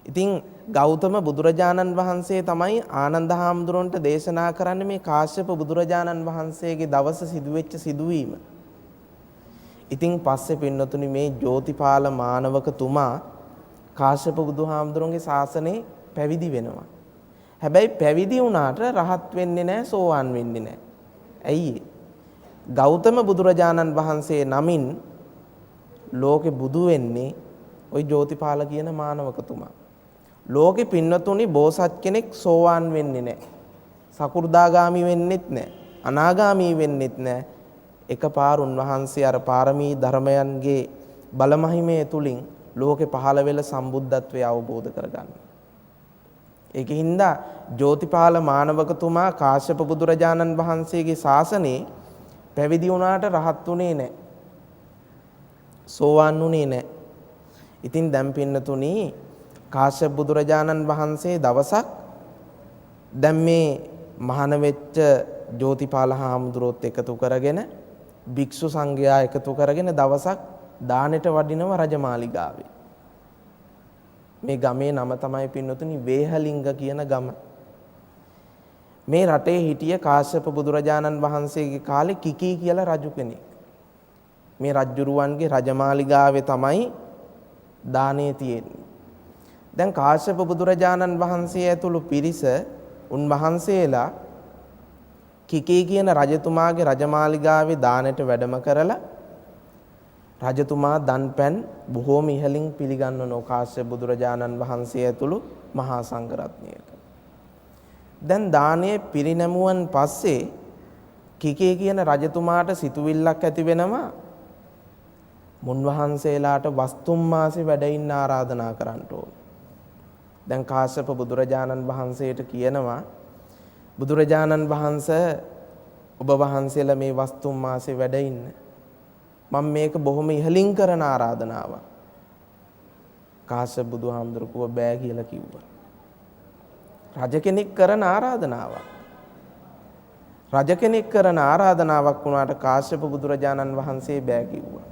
ඉතින් ගෞතම බුදුරජාණන් වහන්සේ තමයි ආනන්ද හාමුදුරන්ට දේශනා කරන්නේ මේ කාශ්‍යප බුදුරජාණන් වහන්සේගේ දවස සිදුවෙච්ච සිදුවීම. ඉතින් පස්සේ පින්නතුනි මේ ජෝතිපාල මානවකතුමා කාශ්‍යප බුදුහාමුදුරන්ගේ ශාසනයේ පැවිදි වෙනවා. හැබැයි පැවිදි වුණාට රහත් වෙන්නේ නැහැ, සෝවාන් වෙන්නේ නැහැ. ඇයි? ගෞතම බුදුරජාණන් වහන්සේ නමින් ලෝකෙ බුදු වෙන්නේ ওই ජෝතිපාල කියන මානවකතුමා. ලෝකෙ පින්නතුනි බෝසත් කෙනෙක් සෝවාන් වෙන්නේ නැහැ. සකු르දාගාමි වෙන්නෙත් නැහැ. අනාගාමි වෙන්නෙත් නැහැ. එකපාර උන්වහන්සේ අර පාරමී ධර්මයන්ගේ බලමහිමය තුලින් ලෝකෙ පහළ වෙල සම්බුද්ධත්වය අවබෝධ කරගන්න. ඒකින්ද ජෝතිපාල මානවකතුමා කාශ්‍යප බුදුරජාණන් වහන්සේගේ ශාසනයේ පැවිදි වුණාට රහත් උනේ නැහැ. සෝවාන් උනේ නැහැ. ඉතින් දැන් පින්නතුනි කාශ්‍යප බුදුරජාණන් වහන්සේ දවසක් දැන් මේ මහාන වෙච්ච ජෝතිපාල හාමුදුරුවොත් එකතු කරගෙන භික්ෂු සංඝයා එකතු කරගෙන දවසක් දානෙට වඩිනවා රජමාලිගාවේ. මේ ගමේ නම තමයි පින්නතුනි වේහලිංග කියන ගම. මේ රටේ හිටිය කාශ්‍යප බුදුරජාණන් වහන්සේගේ කාලේ කිකී කියලා රජු කෙනෙක්. මේ රජුරුවන්ගේ රජමාලිගාවේ තමයි දානේ තියෙන්නේ. දැන් කාශ්‍යප බුදුරජාණන් වහන්සේ ඇතුළු පිරිස උන්වහන්සේලා කිකී කියන රජතුමාගේ රජමාලිගාවේ දානෙට වැඩම කරලා රජතුමා දන්පැන් බොහෝම ඉහළින් පිළිගන්වන කාශ්‍යප බුදුරජාණන් වහන්සේ ඇතුළු මහා සංඝරත්නයට. දැන් දානයේ පිරිනැමුවන් පස්සේ කිකී කියන රජතුමාට සිතුවිල්ලක් ඇති වෙනවා මුන්වහන්සේලාට වස්තුම් මාසේ වැඩ ඉන්න ආරාධනා කරන්න ඕන. දැන් කාශ්‍යප බුදුරජාණන් වහන්සේට කියනවා බුදුරජාණන් වහන්සේ ඔබ වහන්සේලා මේ වස්තුම් මාසේ වැඩ ඉන්න. මම මේක බොහොම ඉහළින් කරන ආරාධනාවක්. කාශ්‍යප බුදුහාමුදුරුවෝ බෑ කියලා කිව්වා. රජ කෙනෙක් කරන ආරාධනාවක්. රජ කෙනෙක් කරන ආරාධනාවක් වුණාට කාශ්‍යප බුදුරජාණන් වහන්සේ බෑ කිව්වා.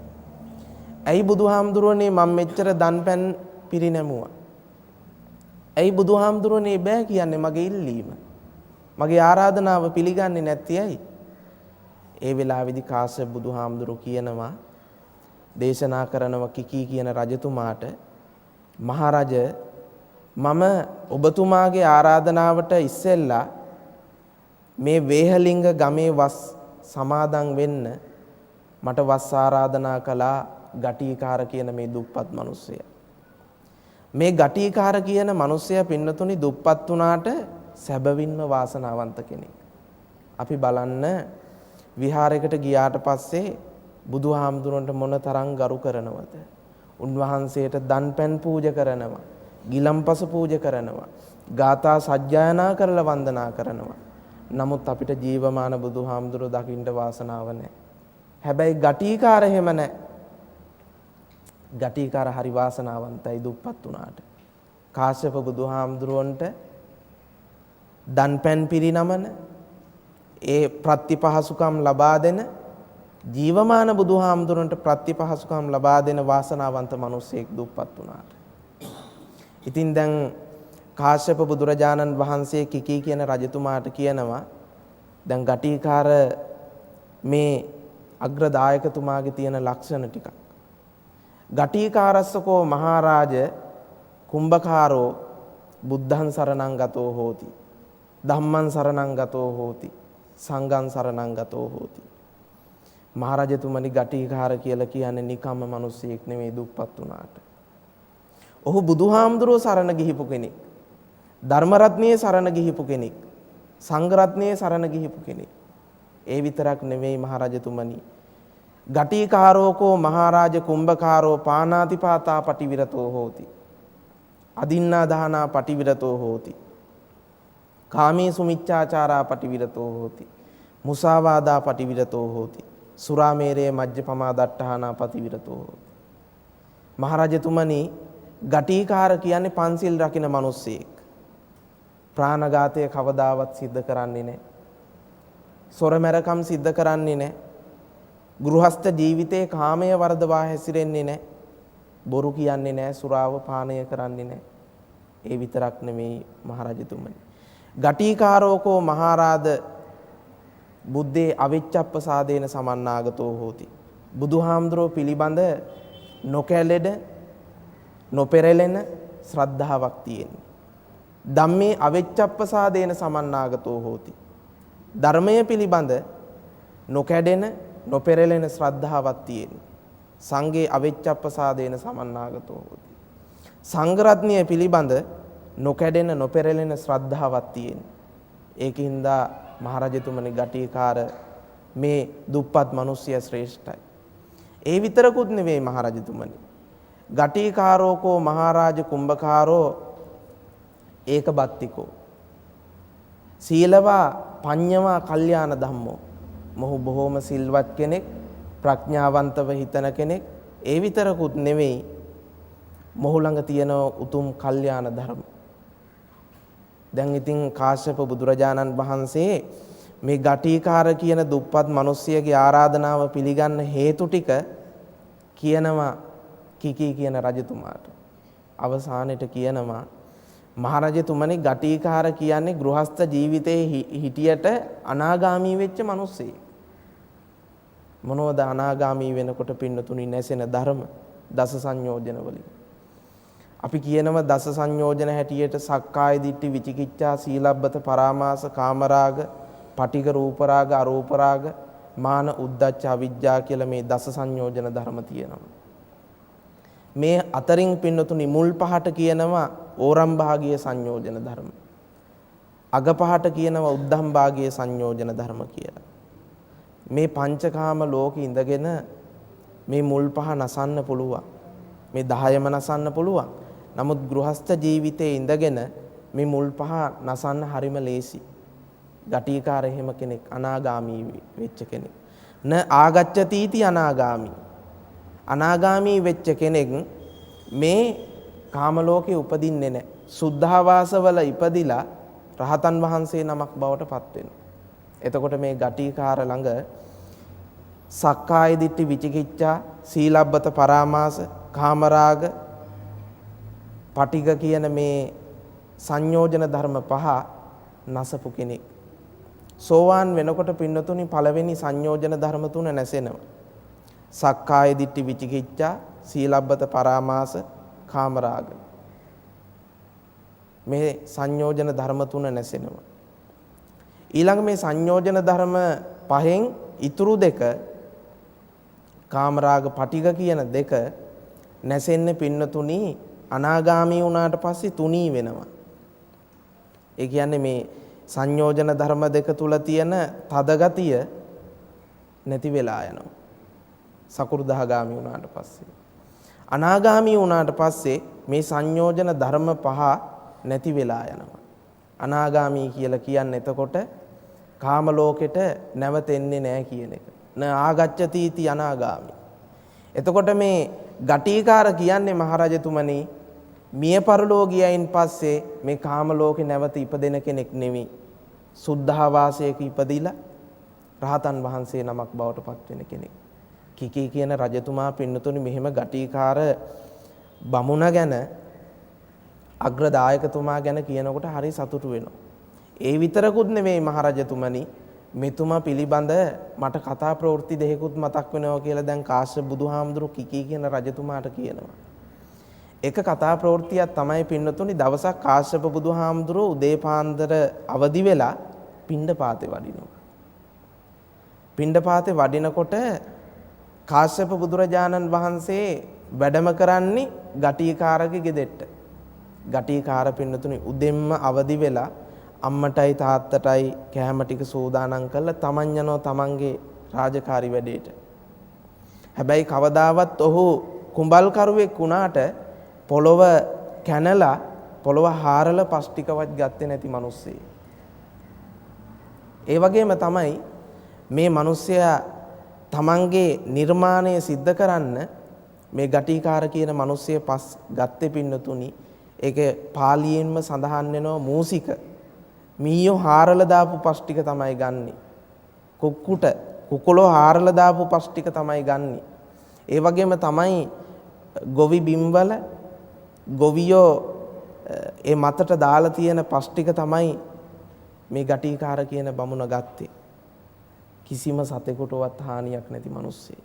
ඇයි බුදුහාමුදුරුවනේ මම මෙච්චර දන්පැන් පිරිනැමුවා? ඇයි බුදුහාමුදුරුවනේ බෑ කියන්නේ මගේ ඉල්ලීම? මගේ ආරාධනාව පිළිගන්නේ නැත්තේ ඇයි? ඒ වෙලාවේදී කාශ්‍යප බුදුහාමුදුරුවෝ කියනවා දේශනා කරනවා කිකී කියන රජතුමාට මහරජ මම ඔබතුමාගේ ආරාධනාවට ඉස්සෙල්ලා මේ වේහලිංග ගමේ වස් සමාදන් වෙන්න මට වස් ආරාධනා කළා ගටිකාර කියන මේ දුප්පත් මිනිස්සයා. මේ ගටිකාර කියන මිනිස්සයා පින්නතුනි දුප්පත් වුණාට සැබවින්ම වාසනාවන්ත කෙනෙක්. අපි බලන්න විහාරයකට ගියාට පස්සේ බුදුහාමුදුරන්ට මොන තරම් ගරු කරනවද? උන්වහන්සේට දන්පැන් පූජා කරනවා, ගිලම්පස පූජා කරනවා, ගාථා සජ්ජායනා කරලා වන්දනා කරනවා. නමුත් අපිට ජීවමාන බුදුහාමුදුරුවෝ දකින්න වාසනාව නැහැ. හැබැයි ගටිකාර එහෙම නැහැ. ගටිකාර හරි වාසනාවන්තයි දුප්පත් වුණාට. කාශ්‍යප බුදුහාමුදුරුවන්ට දන්පැන් පිරිනමන ඒ ප්‍රතිපහසුකම් ලබා දෙන ජීවමාන බුදුහාමුදුරන්ට ප්‍රතිපහසුකම් ලබා දෙන වාසනාවන්ත මිනිසෙක් දුප්පත් වුණාට. ඉතින් දැන් කාශ්‍යප බුදුරජාණන් වහන්සේ කිකී කියන රජතුමාට කියනවා දැන් ගටිකාර මේ අග්‍රදායකතුමාගේ තියෙන ලක්ෂණ ටිකක්. ගටිකාරස්සකෝ මහරජ කුම්භකාරෝ බුද්ධං සරණං ගතෝ හෝති. ධම්මං සරණං ගතෝ හෝති. සංඝං සරණං ගතෝ හෝති. මහරජතුමනි ගටිකාර කියලා කියන්නේ නිකම්ම මිනිසෙක් නෙමෙයි දුප්පත් වුණාට. ඔහු බුදුහාමුදුරුවෝ සරණ ගිහිපු කෙනෙක්. ධර්ම රත්නයේ සරණ ගිහිපු කෙනෙක්. සංඝ රත්නයේ සරණ ගිහිපු කෙනෙක්. ඒ විතරක් නෙමෙයි මහරජතුමනි. ගටිකාරෝකෝ මහරජ කුම්භකාරෝ පානාතිපාතා පටිවිරතෝ හෝති. අදින්නා දානා පටිවිරතෝ හෝති. කාමේසු මිච්ඡාචාරා පටිවිරතෝ හෝති. මුසාවාදා පටිවිරතෝ හෝති. සුරාමේරේ මජ්ජපමා දට්ඨානා පටිවිරතෝ හෝති. මහරජතුමනි ගටිකාර කියන්නේ පන්සිල් රකින්න මිනිස්සෙක්. ප්‍රාණඝාතය කවදාවත් සිද්ධ කරන්නේ නැහැ. සොරමරකම් සිද්ධ කරන්නේ නැහැ. ගෘහස්ත ජීවිතයේ කාමය වර්ධවා හැසිරෙන්නේ නැහැ. බොරු කියන්නේ නැහැ, සුරාව පානය කරන්නේ නැහැ. ඒ විතරක් නෙමෙයි මහරජතුමනි. ගටිකාරෝකෝ මහරජ බුද්දේ අවිච්ඡප්පසාදේන සමන්නාගතෝ හෝති. බුදුහාමුදුරුවෝ පිළිබඳ නොකැලෙඩ නොපෙරළෙන ශ්‍රද්ධාවක් තියෙන්නේ. ධම්මේ අවිච්ඡප්පසාදේන සමන්නාගතෝ හෝති. ධර්මය පිළිබඳ නොකැඩෙන නොපෙරළෙන ශ්‍රද්ධාවක් තියෙන්නේ. සංඝේ අවිච්ඡප්පසාදේන සමන්නාගතෝ හෝති. සංඝ රත්නය පිළිබඳ නොකැඩෙන නොපෙරළෙන ශ්‍රද්ධාවක් තියෙන්නේ. ඒකින්ද මහරජතුමනි ගටිකාර මේ දුප්පත් මිනිස්සයා ශ්‍රේෂ්ඨයි. ඒ විතරකුත් නෙවෙයි මහරජතුමනි. ගටිකාරෝකෝ මහරජ කුම්භකාරෝ ඒකබත්තිකෝ සීලවා පඤ්ඤවා කල්යාණ ධම්මෝ. මොහු බොහෝම සිල්වත් කෙනෙක්, ප්‍රඥාවන්තව හිතන කෙනෙක්. ඒ විතරකුත් නෙවෙයි මොහු ළඟ තියෙන උතුම් කල්යාණ ධර්ම. දැන් ඉතින් කාශ්‍යප බුදුරජාණන් වහන්සේ මේ ගටිකාර කියන දුප්පත් මිනිසියගේ ආරාධනාව පිළිගන්න හේතු ටික කියනවා කිකී කියන රජතුමාට. අවසානයේට කියනවා මහරජතුමනි ගටිකාර කියන්නේ ගෘහස්ත ජීවිතයේ හිටියට අනාගාමී වෙච්ච මිනිස්සෙක්. මොනවද අනාගාමී වෙනකොට පින්නතුනි නැසෙන ධර්ම? දස සංයෝජන වලින්. අපි කියනවා දස සංයෝජන හැටියට සක්කාය දිට්ඨි, විචිකිච්ඡා, සීලබ්බත, පරාමාස, කාමරාග, පටිඝ රූපරාග, අරූපරාග, මාන, උද්ධච්ච, අවිජ්ජා කියලා මේ දස සංයෝජන ධර්ම තියෙනවා. මේ අතරින් පින්නතුනි මුල් පහට කියනවා ඕරම් භාගීය සංයෝජන ධර්ම. අග පහට කියනවා උද්ධම් භාගීය සංයෝජන ධර්ම කියලා. මේ පංචකාම ලෝකෙ ඉඳගෙන මේ මුල් පහ නසන්න පුළුවන්. මේ 10ම නසන්න පුළුවන්. නමුත් ගෘහස්ත ජීවිතයේ ඉඳගෙන මේ මුල් පහ නසන්න හරිම ලේසි. ගටිකාර එහෙම කෙනෙක් අනාගාමී වෙච්ච කෙනෙක්. න ආගච්ඡතිති අනාගාමී. අනාගාමී වෙච්ච කෙනෙක් මේ කාම ලෝකේ උපදින්නේ නැහැ. සුද්ධාවාසවල ඉපදිලා රහතන් වහන්සේ නමක් බවට පත් වෙනවා. එතකොට මේ ගටිකාර ළඟ සක්කාය දිට්ඨි, විචිකිච්ඡා, සීලබ්බත, පරාමාස, කාමරාග, පටිඝ කියන මේ සංයෝජන ධර්ම පහ නසපු කෙනෙක්. සෝවාන් වෙනකොට පින්නතුනි පළවෙනි සංයෝජන ධර්ම තුන නැසෙනවා. සක්කාය දිට්ඨි, විචිකිච්ඡා, සීලබ්බත, පරාමාස, කාමරාග. මේ සංයෝජන ධර්ම තුන නැසෙනවා. ඊළඟ මේ සංයෝජන ධර්ම පහෙන් ඉතුරු දෙක කාමරාග පටිඝ කියන දෙක නැසෙන්නේ පින්නතුනි අනාගාමී වුණාට පස්සේ තුනී වෙනවා. ඒ කියන්නේ මේ සංයෝජන ධර්ම දෙක තුල තියෙන තද ගතිය නැති වෙලා යනවා. සකු르දාගාමී වුණාට පස්සේ. අනාගාමී වුණාට පස්සේ මේ සංයෝජන ධර්ම පහ නැති වෙලා යනවා. අනාගාමී කියලා කියන්නේ එතකොට කාම ලෝකෙට නැවතෙන්නේ නැහැ කියන එක. න ආගච්ඡති इति අනාගාමී. එතකොට මේ ගටිකාර කියන්නේ මහරජතුමනි මිය පරලෝකියයින් පස්සේ මේ කාම ලෝකේ නැවත ඉපදෙන කෙනෙක් නෙමෙයි. සුද්ධාවාසයක ඉපදිලා රහතන් වහන්සේ නමක් බවට පත් වෙන කෙනෙක්. කිකී කියන රජතුමා පින්නතුනි මෙහෙම ගටිකාර බමුණ ගැන අග්‍රදායකතුමා ගැන කියනකොට හරි සතුටු වෙනවා. ඒ විතරකුත් නෙවෙයි මහරජතුමනි මෙතුමා පිළිබඳ මට කතා ප්‍රවෘත්ති දෙකකුත් මතක් වෙනවා කියලා දැන් කාශ්‍යප බුදුහාමුදුරු කිකී කියන රජතුමාට කියනවා. එක කතා ප්‍රවෘත්තියක් තමයි පින්නතුනි දවසක් කාශ්‍යප බුදුහාමුදුරු උදේ පාන්දර අවදි වෙලා පිණ්ඩපාතේ වඩිනවා. පිණ්ඩපාතේ වඩිනකොට කාශ්‍යප බුදුරජාණන් වහන්සේ වැඩම කරන්නේ ගටිකාරගේ ගෙදෙට්ට. ගටිකාර පින්නතුනි උදෙන්ම අවදි වෙලා අම්මටයි තාත්තටයි කෑම ටික සූදානම් කරලා තමන් යනවා තමන්ගේ රාජකාරි වැඩේට. හැබැයි කවදාවත් ඔහු කුඹල්කරුවෙක් වුණාට පොළොව කැනලා පොළොව හාරලා පස් ටිකවත් ගත්තේ නැති මිනිස්සෙක්. ඒ වගේම තමයි මේ මිනිස්සයා තමන්ගේ නිර්මාණය සිද්ධ කරන්න මේ ගටිකාර කියන මිනිස්සය පස් ගත්තේ පින්නතුනි. ඒක පාලියෙන්ම සඳහන් වෙනවා මූසික. මීයෝ හාරලා දාපු පස් ටික තමයි ගන්නෙ. කුකුලෝ හාරලා දාපු පස් ටික තමයි ගන්නෙ. ඒ වගේම තමයි ගොවි බිම්වල ගොවියෝ ඒ මතට දාලා තියෙන පස් ටික තමයි මේ ගටිකාර කියන බමුණ ගත්තේ. කිසිම සතෙකුටවත් හානියක් නැති මිනිස්සෙක්.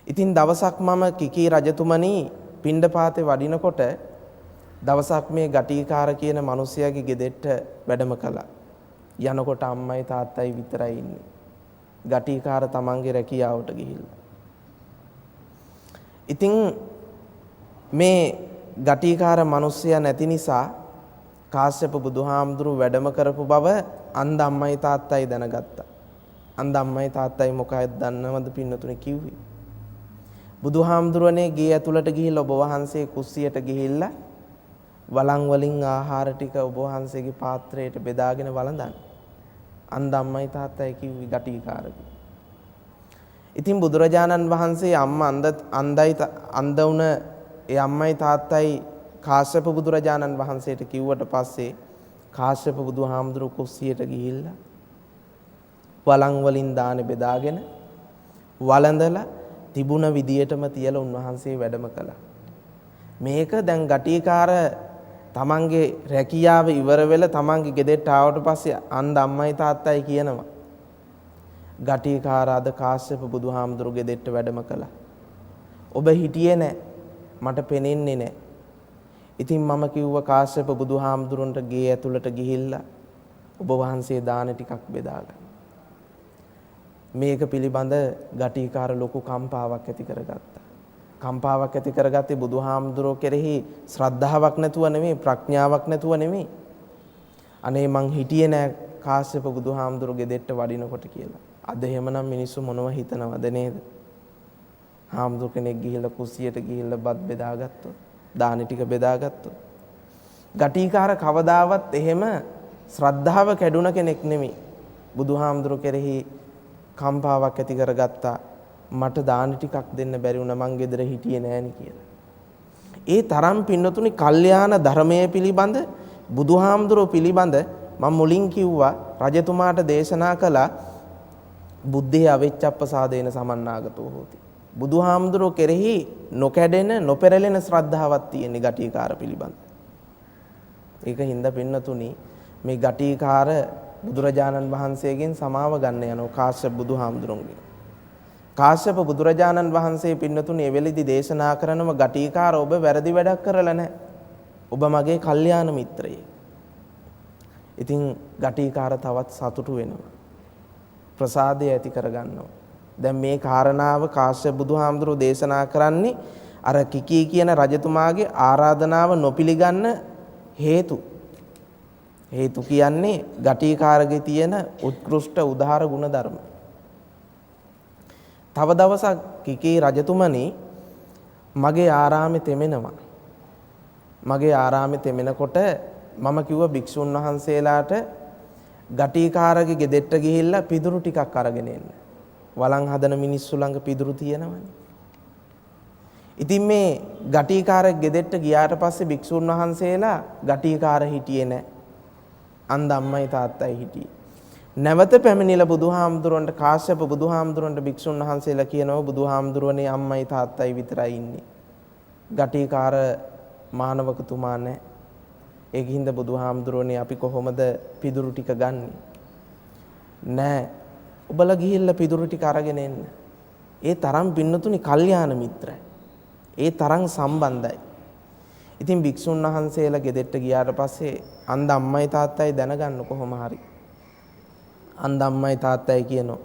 ඉතින් දවසක් මම කිකී රජතුමනි පිණ්ඩපාතේ වඩිනකොට දවසක් මේ ගටිකාර කියන මිනිසයාගේ ගෙදෙට්ට වැඩම කළා. යනකොට අම්මයි තාත්තයි විතරයි ඉන්නේ. ගටිකාර තමන්ගේ රැකියාවට ගිහිල්ලා. ඉතින් මේ ගටිකාර මිනිසයා නැති නිසා කාශ්‍යප බුදුහාමුදුරු වැඩම කරපු බව අන්ධ අම්මයි තාත්තයි දැනගත්තා. අන්ධ අම්මයි තාත්තයි මොකක්ද දන්නවද පින්නතුනේ කිව්වේ? බුදුහාමුදුරනේ ගේ ඇතුළට ගිහිල්ලා ඔබ වහන්සේ කුස්සියට ගිහිල්ලා වළං වලින් ආහාර ටික ඔබ වහන්සේගේ පාත්‍රයට බෙදාගෙන වළඳන්න. අන්ධ අම්මයි තාත්තයි කිව්වේ ගටිකාරකි. ඉතින් බුදුරජාණන් වහන්සේ අම්මා අන්ධ වුණ ඒ අම්මයි තාත්තයි කාශ්‍යප බුදුරජාණන් වහන්සේට කිව්වට පස්සේ කාශ්‍යප බුදුහාමුදුරු කුස්සියට ගිහිල්ලා වළං වලින් දාන බෙදාගෙන වළඳලා තිබුණ විදියටම තියලා උන්වහන්සේ වැඩම කළා. මේක දැන් ගටිකාර තමන්ගේ රැකියාව ඉවර වෙලා තමන්ගේ ගෙදරට ආවට පස්සේ අන්ධ අම්මයි තාත්තයි කියනවා ගටිකාර අද කාශ්‍යප බුදුහාමුදුරු ගෙදරට වැඩම කළා. ඔබ හිටියේ නැහැ. මට පෙනෙන්නේ නැහැ. ඉතින් මම කිව්වා කාශ්‍යප බුදුහාමුදුරන්ට ගේ ඇතුළට ගිහිල්ලා ඔබ වහන්සේ දාන ටිකක් බෙදාගන්න. මේක පිළිබඳ ගටිකාර ලොකු කම්පාවක් ඇති කරගත්තා. කම්පාවක් ඇති කරගත්තේ බුදුහාමුදුරෝ කෙරෙහි ශ්‍රද්ධාවක් නැතුව නෙමෙයි, ප්‍රඥාවක් නැතුව නෙමෙයි. අනේ මං හිටියේ නෑ කාශ්‍යප බුදුහාමුදුරෝ ගෙදෙට්ට වඩිනකොට කියලා. අද එහෙමනම් මිනිස්සු මොනව හිතනවද නේද? හාමුදුර කෙනෙක් ගිහිල්ලා කුස්සියට ගිහිල්ලා බත් බෙදාගත්තොත්, දානි ටික බෙදාගත්තොත්. ගටිකාර කවදාවත් එහෙම ශ්‍රද්ධාව කැඩුන කෙනෙක් නෙමෙයි. බුදුහාමුදුරෝ කෙරෙහි කම්පාවක් ඇති කරගත්තා. මට දාන ටිකක් දෙන්න බැරි වුණා මං ගෙදර හිටියේ නෑනේ කියලා. ඒ තරම් පින්නතුනි කල්යාණ ධර්මයේ පිළිබඳ බුදුහාමුදුරෝ පිළිබඳ මම මුලින් කිව්වා රජතුමාට දේශනා කළා බුද්ධේ අවිච්ඡප්පසාදේන සමන්නාගතෝ හෝති. බුදුහාමුදුරෝ කෙරෙහි නොකැඩෙන නොපෙරළෙන ශ්‍රද්ධාවක් තියෙන ගටිකාර පිළිබඳ. ඒක හින්දා පින්නතුනි මේ ගටිකාර බුදුරජාණන් වහන්සේගෙන් සමාව ගන්න යනවා කාශ්‍යප බුදුහාමුදුරන්ගෙන්. කාශ්‍යප බුදුරජාණන් වහන්සේ පින්නතුනි එවෙලෙදි දේශනා කරනව ගටිකාර ඔබ වැරදි වැඩක් කරලා නැහැ. ඔබ මගේ කල්යාණ මිත්‍රයෙක්. ඉතින් ගටිකාර තවත් සතුටු වෙනවා. ප්‍රසාදය ඇති කරගන්නවා. දැන් මේ කාරණාව කාශ්‍යප බුදුහාමුදුරුවෝ දේශනා කරන්නේ අර කිකී කියන රජතුමාගේ ආරාධනාව නොපිළිගන්න හේතු. හේතු කියන්නේ ගටිකාරගේ තියෙන උත්කෘෂ්ඨ උදාර ගුණ ධර්ම. තව දවසක් කිකී රජතුමනි මගේ ආරාමේ තෙමෙනවා. මගේ ආරාමේ තෙමෙනකොට මම කිව්වා භික්ෂුන් වහන්සේලාට ගටිකාරගේ ගෙදෙට්ට ගිහිල්ලා පිදුරු ටිකක් අරගෙන එන්න. වළං හදන මිනිස්සු ළඟ පිදුරු තියෙනවනේ. ඉතින් මේ ගටිකාරගේ ගෙදෙට්ට ගියාට පස්සේ භික්ෂුන් වහන්සේලා ගටිකාර හිටියේ නැහැ. අන්ද අම්මයි තාත්තයි හිටියේ. නැවත පැමිණිලා බුදුහාමුදුරන්ට කාශ්‍යප බුදුහාමුදුරන්ට භික්ෂුන් වහන්සේලා කියනවා බුදුහාමුදුරනේ අම්මයි තාත්තයි විතරයි ඉන්නේ. ගටිකාර මානවකතුමා නැහැ. ඒකින්ද බුදුහාමුදුරනේ අපි කොහොමද පිදුරු ටික ගන්නෙ? නෑ. ඔබලා ගිහිල්ලා පිදුරු ටික අරගෙන එන්න. ඒ තරම් පින්නතුනි කල්යාණ මිත්‍රයි. ඒ තරම් සම්බන්ධයි. ඉතින් භික්ෂුන් වහන්සේලා ගෙදෙට්ට ගියාට පස්සේ අන්ද අම්මයි තාත්තයි දැනගන්න කොහොම හරි. අන්ද අම්මයි තාත්තයි කියනවා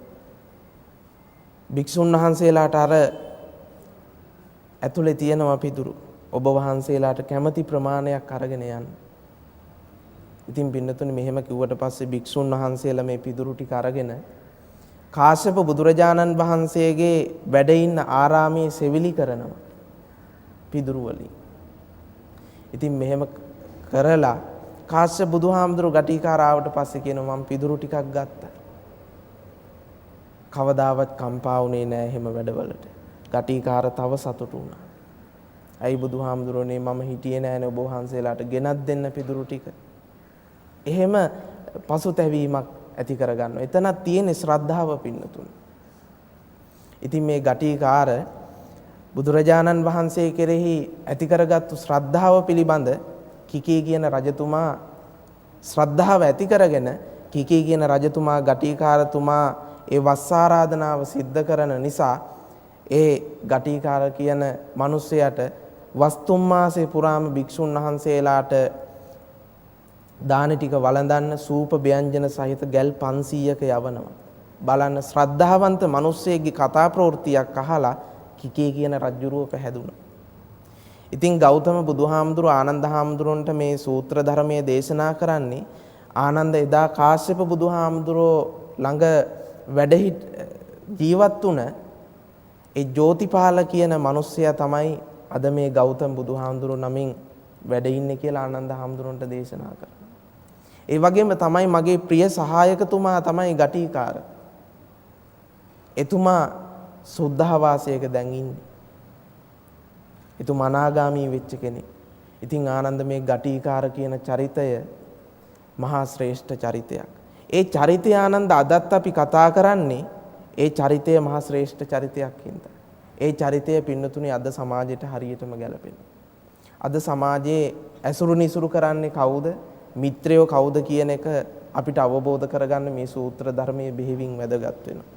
භික්ෂුන් වහන්සේලාට අර ඇතුලේ තියෙනවා පිදුරු. ඔබ වහන්සේලාට කැමති ප්‍රමාණයක් අරගෙන යන්න. ඉතින් පින්නතුනි මෙහෙම කිව්වට පස්සේ භික්ෂුන් වහන්සේලා මේ පිදුරු ටික අරගෙන කාශ්‍යප බුදුරජාණන් වහන්සේගේ වැඩ ඉන්න ආරාමයේ සෙවිලි කරනවා පිදුරු වලින්. ඉතින් මෙහෙම කරලා කාශ්‍යප බුදුහාමුදුරු ගටිකාර ආවට පස්සේ කියනවා මම පිදුරු ටිකක් ගත්තා. කවදාවත් කම්පා වුණේ නැහැ එහෙම වැඩවලට. ගටිකාර තව සතුටු වුණා. ඇයි බුදුහාමුදුරනේ මම හිටියේ නෑනේ ඔබ වහන්සේලාට ගෙනත් දෙන්න පිදුරු ටික. එහෙම පසුතැවීමක් ඇති කරගන්නවා. එතනක් තියෙන ශ්‍රද්ධාව පින්නතුන්. ඉතින් මේ ගටිකාර බුදුරජාණන් වහන්සේ කෙරෙහි ඇති කරගත්තු ශ්‍රද්ධාව පිළිබඳ කිකී කියන රජතුමා ශ්‍රද්ධාව ඇති කරගෙන කිකී කියන රජතුමා ගටිකාරතුමා ඒ වස් ආරාධනාව සිද්ධ කරන නිසා ඒ ගටිකාර කියන මිනිසයාට වස්තුම් මාසේ පුරාම භික්ෂුන් වහන්සේලාට දාන ටික වළඳන්න සූප ව්‍යංජන සහිත ගල් 500ක යවනවා. බලන්න ශ්‍රද්ධාවන්ත මිනිස්සෙක්ගේ කතා ප්‍රවෘත්තියක් අහලා කිකී කියන රජුරුව පැහැදුණා. ඉතින් ගෞතම බුදුහාමුදුරුව ආනන්ද හාමුදුරන්ට මේ සූත්‍ර ධර්මයේ දේශනා කරන්නේ ආනන්ද එදා කාශ්‍යප බුදුහාමුදුරුව ළඟ වැඩ ජීවත් වුණ ඒ ජෝතිපාල කියන මිනිසයා තමයි අද මේ ගෞතම බුදුහාමුදුරුව නමින් වැඩ ඉන්නේ කියලා ආනන්ද හාමුදුරන්ට දේශනා කරනවා. ඒ වගේම තමයි මගේ ප්‍රිය සහායකතුමා තමයි ගටිකාර. එතුමා සුද්ධාවාසයක දැන් ඉන්නේ. එතුමා අනාගාමී වෙච්ච කෙනෙක්. ඉතින් ආනන්ද මේ ගටිකාර කියන චරිතය මහා ශ්‍රේෂ්ඨ චරිතයක්. ඒ චරිතය ආනන්ද අදත් අපි කතා කරන්නේ ඒ චරිතය මහා ශ්‍රේෂ්ඨ චරිතයක් හින්දා. ඒ චරිතය පින්නතුනි අද සමාජයට හරියටම ගැලපෙනවා. අද සමාජයේ ඇසුරු නිසුරු කරන්නේ කවුද? මිත්‍රයෝ කවුද කියන එක අපිට අවබෝධ කරගන්න මේ සූත්‍ර ධර්මයේ බෙහෙවින් වැදගත් වෙනවා.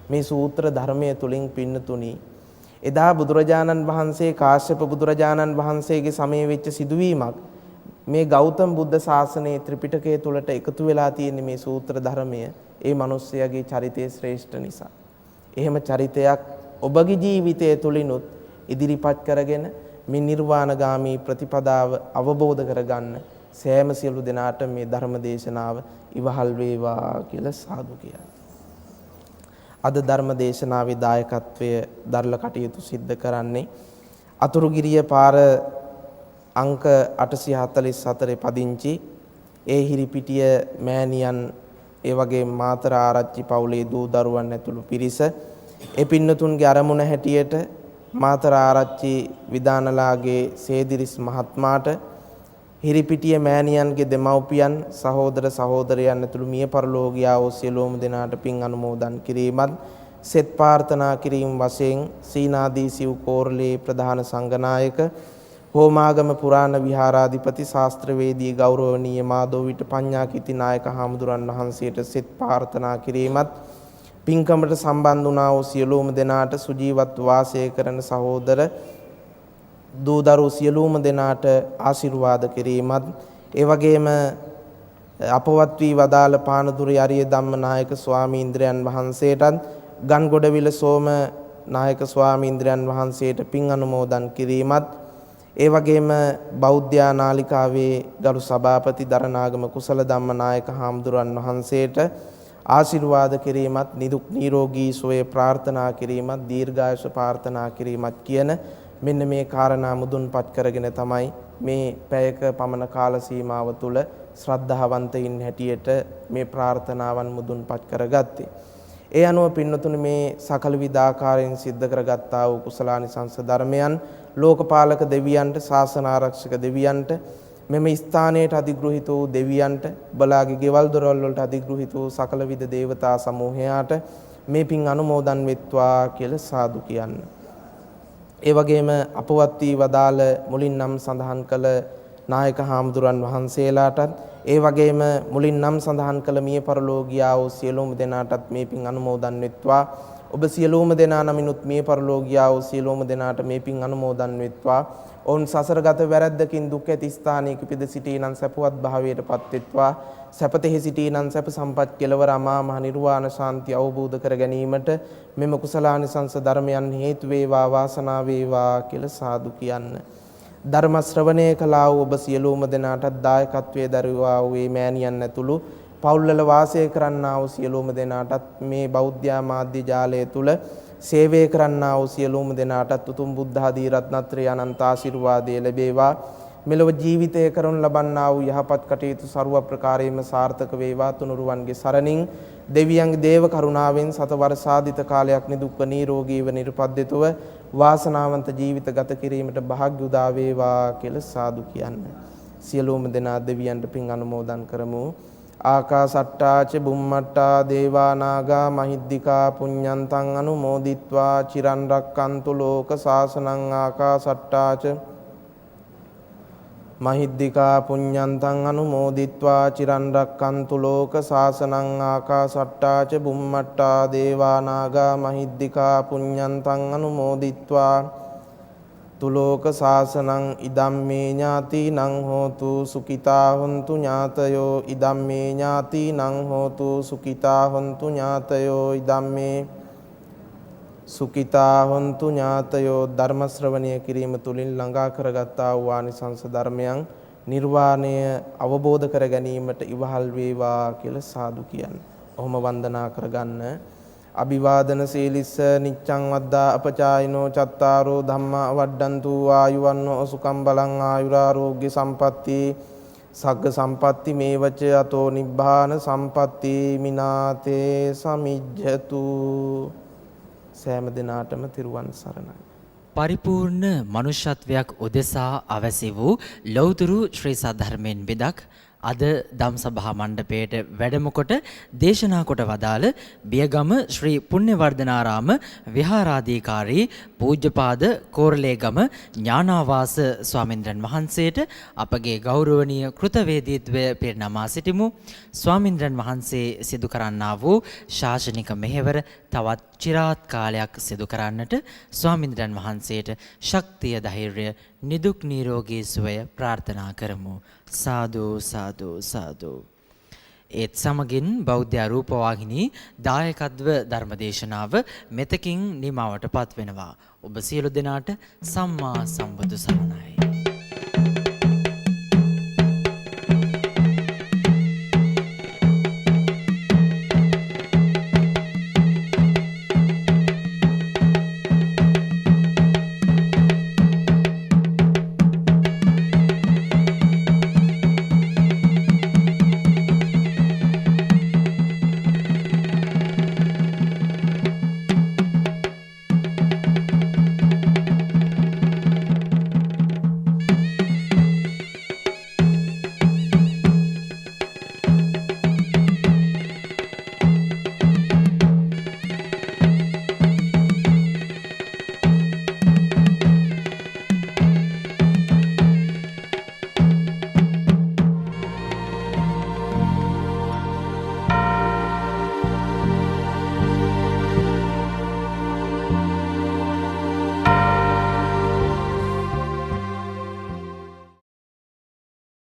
මේ සූත්‍ර ධර්මයේ තුලින් පින්නතුනි එදා බුදුරජාණන් වහන්සේ කාශ්‍යප බුදුරජාණන් වහන්සේගේ සමයේ වෙච්ච සිදුවීමක් මේ ගෞතම බුද්ධ ශාසනයේ ත්‍රිපිටකය තුලට එකතු වෙලා තියෙන මේ සූත්‍ර ධර්මය ඒ මිනිස්යාගේ චරිතයේ ශ්‍රේෂ්ඨ නිසා. එහෙම චරිතයක් ඔබගේ ජීවිතය තුලිනුත් ඉදිරිපත් කරගෙන මේ නිර්වාණගාමී ප්‍රතිපදාව අවබෝධ කරගන්න සෑම සියලු දෙනාට මේ ධර්ම දේශනාව ඉවහල් වේවා කියලා සාදු කියනවා. අද ධර්ම දේශනාවේ දායකත්වය දරලා කටයුතු සිද්ධ කරන්නේ අතුරුගිරිය පාර අංක 844 පදිංචි ඒ හිරිපිටිය මෑණියන් ඒ වගේ මාතර ආරච්චි පවුලේ දූ දරුවන් ඇතුළු පිරිස ඒ පින්නතුන්ගේ අරමුණ හැටියට මාතර ආරච්චි විදානලාගේ සේදිරිස් මහත්මාට හිරිපිටිය මෑණියන්ගේ දෙමව්පියන් සහෝදර සහෝදරයන් ඇතුළු මිය පරලෝකියා වූ සියලුම දෙනාට පින් අනුමෝදන් කිරීමත් සෙත් ප්‍රාර්ථනා කිරීම වශයෙන් සීනාදී සිව් කෝරළේ ප්‍රධාන සංඝනායක හෝමාගම පුරාණ විහාරාධිපති ශාස්ත්‍රවේදී ගෞරවනීය මාදෝවිට පඤ්ඤාකිති නායක හාමුදුරන් වහන්සේට සෙත් ප්‍රාර්ථනා කිරීමත් පින්කමට සම්බන්ධ වුණා වූ සියලුම දෙනාට සුජීවත් වාසය කරන සහෝදර දූ දරු සියලුම දෙනාට ආශිර්වාද කිරීමත් ඒ වගේම අපවත් වී වදාළ පානදුරි අරිය ධම්මනායක ස්වාමීන්ද්‍රයන් වහන්සේටත් ගන්ගොඩවිල සෝම නායක ස්වාමීන්ද්‍රයන් වහන්සේට පින් අනුමෝදන් කිරීමත් ඒ වගේම බෞද්ධ නාලිකාවේ ගරු සභාපති දරණාගම කුසල ධම්මනායක හාමුදුරන් වහන්සේට ආශිර්වාද කිරීමත් නිදුක් නිරෝගී සුවය ප්‍රාර්ථනා කිරීමත් දීර්ඝායුෂ ප්‍රාර්ථනා කිරීමත් කියන මෙන්න මේ කාරණා මුදුන්පත් කරගෙන තමයි මේ පැයක පමණ කාල සීමාව තුළ ශ්‍රද්ධාවන්තයින් හැටියට මේ ප්‍රාර්ථනාවන් මුදුන්පත් කරගත්තේ. ඒ අනුව පින්නතුනි මේ සකල විදාකාරයෙන් සිද්ධ කරගත්තා වූ කුසලානිසංස ධර්මයන් ලෝකපාලක දෙවියන්ට ශාසන ආරක්ෂක දෙවියන්ට මෙම ස්ථානයට අධිග්‍රහිත වූ දෙවියන්ට බලාගේ ගෙවල් දොරවල් වලට අධිග්‍රහිත වූ සකල විද දේවතා සමූහයාට මේ පින් අනුමෝදන් වෙත්වා කියලා සාදු කියන්න. ඒ වගේම අපවත් වී වදාළ මුලින් නම් සඳහන් කළ නායක හාමුදුරන් වහන්සේලාටත් ඒ වගේම මුලින් නම් සඳහන් කළ මිය පරලෝකියා වූ සියලුම දෙනාටත් මේ පින් අනුමෝදන් වෙත්වා. ඔබ සියලුම දෙනා නමිනුත් මිය පරලෝකියා වූ සියලුම දෙනාට මේ පින් අනුමෝදන් වෙත්වා. ඔවුන් සසරගත වැරැද්දකින් දුක් ඇති ස්ථානයක පිද සිටීනම් සැපවත් භාවයට පත්වෙත්වා. සැපතෙහි සිටීනම් සැප සම්පත් කෙලවර අමා මහ නිර්වාණ ශාන්තිය අවබෝධ කර ගැනීමට මෙම කුසලානිසංස ධර්මයන් හේතු වේවා වාසනාව වේවා කියලා සාදු කියන්න. ධර්ම ශ්‍රවණය කළා වූ ඔබ සියලුම දෙනාටත් දායකත්වයේ දරුවා වූ මේ මෑණියන් ඇතුළු පවුල්වල වාසය කරන්නා වූ සියලුම දෙනාටත් මේ බෞද්ධ මාධ්‍ය ජාලය තුල සේවය කරන්නා වූ සියලුම දෙනාටත් උතුම් බුද්ධ ආදී රත්නත්‍රය අනන්ත ආශිර්වාදය ලැබේවා. මෙලොව ජීවිතය කරනු ලබන්නා වූ යහපත් කටයුතු ਸਰව ප්‍රකාරයෙන්ම සාර්ථක වේවා. තුනුරුවන්ගේ සරණින් දෙවියන්ගේ දේව කරුණාවෙන් සත වර්ෂාදිත කාලයක් නිදුක්ව නිරෝගීව නිර්පද්‍යතව වාසනාවන්ත ජීවිත ගත කිරීමට භාග්‍ය උදා වේවා කියලා සාදු කියන්න. සියලුම දෙනා දෙවියන්ට පින් අනුමෝදන් කරමු. ආකාසට්ටා ච බුම්මට්ටා දේවා නාග මහිද්దికා පුඤ්ඤන්තං අනුමෝදිත්වා චිරන් රක්칸තු ලෝක සාසනං ආකාසට්ටා ච මහිද්దికා පුඤ්ඤන්තං අනුමෝදිත්වා චිරන් රක්칸තු ලෝක සාසනං ආකාසට්ටා ච බුම්මට්ටා දේවා නාග මහිද්దికා පුඤ්ඤන්තං අනුමෝදිත්වා තුලෝක සාසනං ඉදම්මේ ඥාතිනං හෝතු සුඛිතා හොන්තු ඥාතයෝ ඉදම්මේ ඥාතිනං හෝතු සුඛිතා හොන්තු ඥාතයෝ ඉදම්මේ සුඛිතා හොන්තු ඥාතයෝ. ධර්ම ශ්‍රවණය කිරීම තුලින් ළඟා කරගත්තා වූ ආනිසංස ධර්මයන් නිර්වාණය අවබෝධ කර ගැනීමට ඉවහල් වේවා කියලා සාදු කියන්නේ. ඔහොම වන්දනා කරගන්න. අභිවාදන සීලිස්ස නිච්ඡං වද්දා අපචායිනෝ චත්තාරෝ ධම්මා වඩ්ඩන්තු ආයුවන්නෝ සුඛං බලං ආයුරාෝග්‍ය සම්පatti සග්ග සම්පatti මේවච අතෝ නිබ්බාන සම්පatti මිනාතේ සමිජ්ජතු. සෑම දිනාටම තිරුවන් සරණයි. පරිපූර්ණ මනුෂ්‍යත්වයක් උදෙසා අවසි වූ ලෞතුරු ශ්‍රී සද්ධර්මයෙන් බෙදක් අද ධම්සභා මණ්ඩපයේට වැඩම කොට දේශනා කොට වදාළ බියගම ශ්‍රී පුණ්‍යවර්ධනාරාම විහාරාධිකාරී පූජ්‍යපාද කෝරළේගම ඥානාවාස ස්වාමින්ද්‍රයන් වහන්සේට අපගේ ගෞරවනීය කෘතවේදීත්වය පිරිනමා සිටිමු. ස්වාමින්ද්‍රයන් වහන්සේ සිදු කරන්නා වූ ශාසනික මෙහෙවර තවත් চিරාත් කාලයක් සිදු කරන්නට ස්වාමින්ද්‍රයන් වහන්සේට ශක්තිය ධෛර්යය නිදුක් නිරෝගී සුවය ප්‍රාර්ථනා කරමු. සාදු සාදු සාදු. ඒත් සමගින් බෞද්ධ රූපවාහිනී දායකත්ව ධර්මදේශනාව මෙතකින් නිමවට පත් වෙනවා. ඔබ සියලු දෙනාට සම්මා සම්බුදු සරණයි.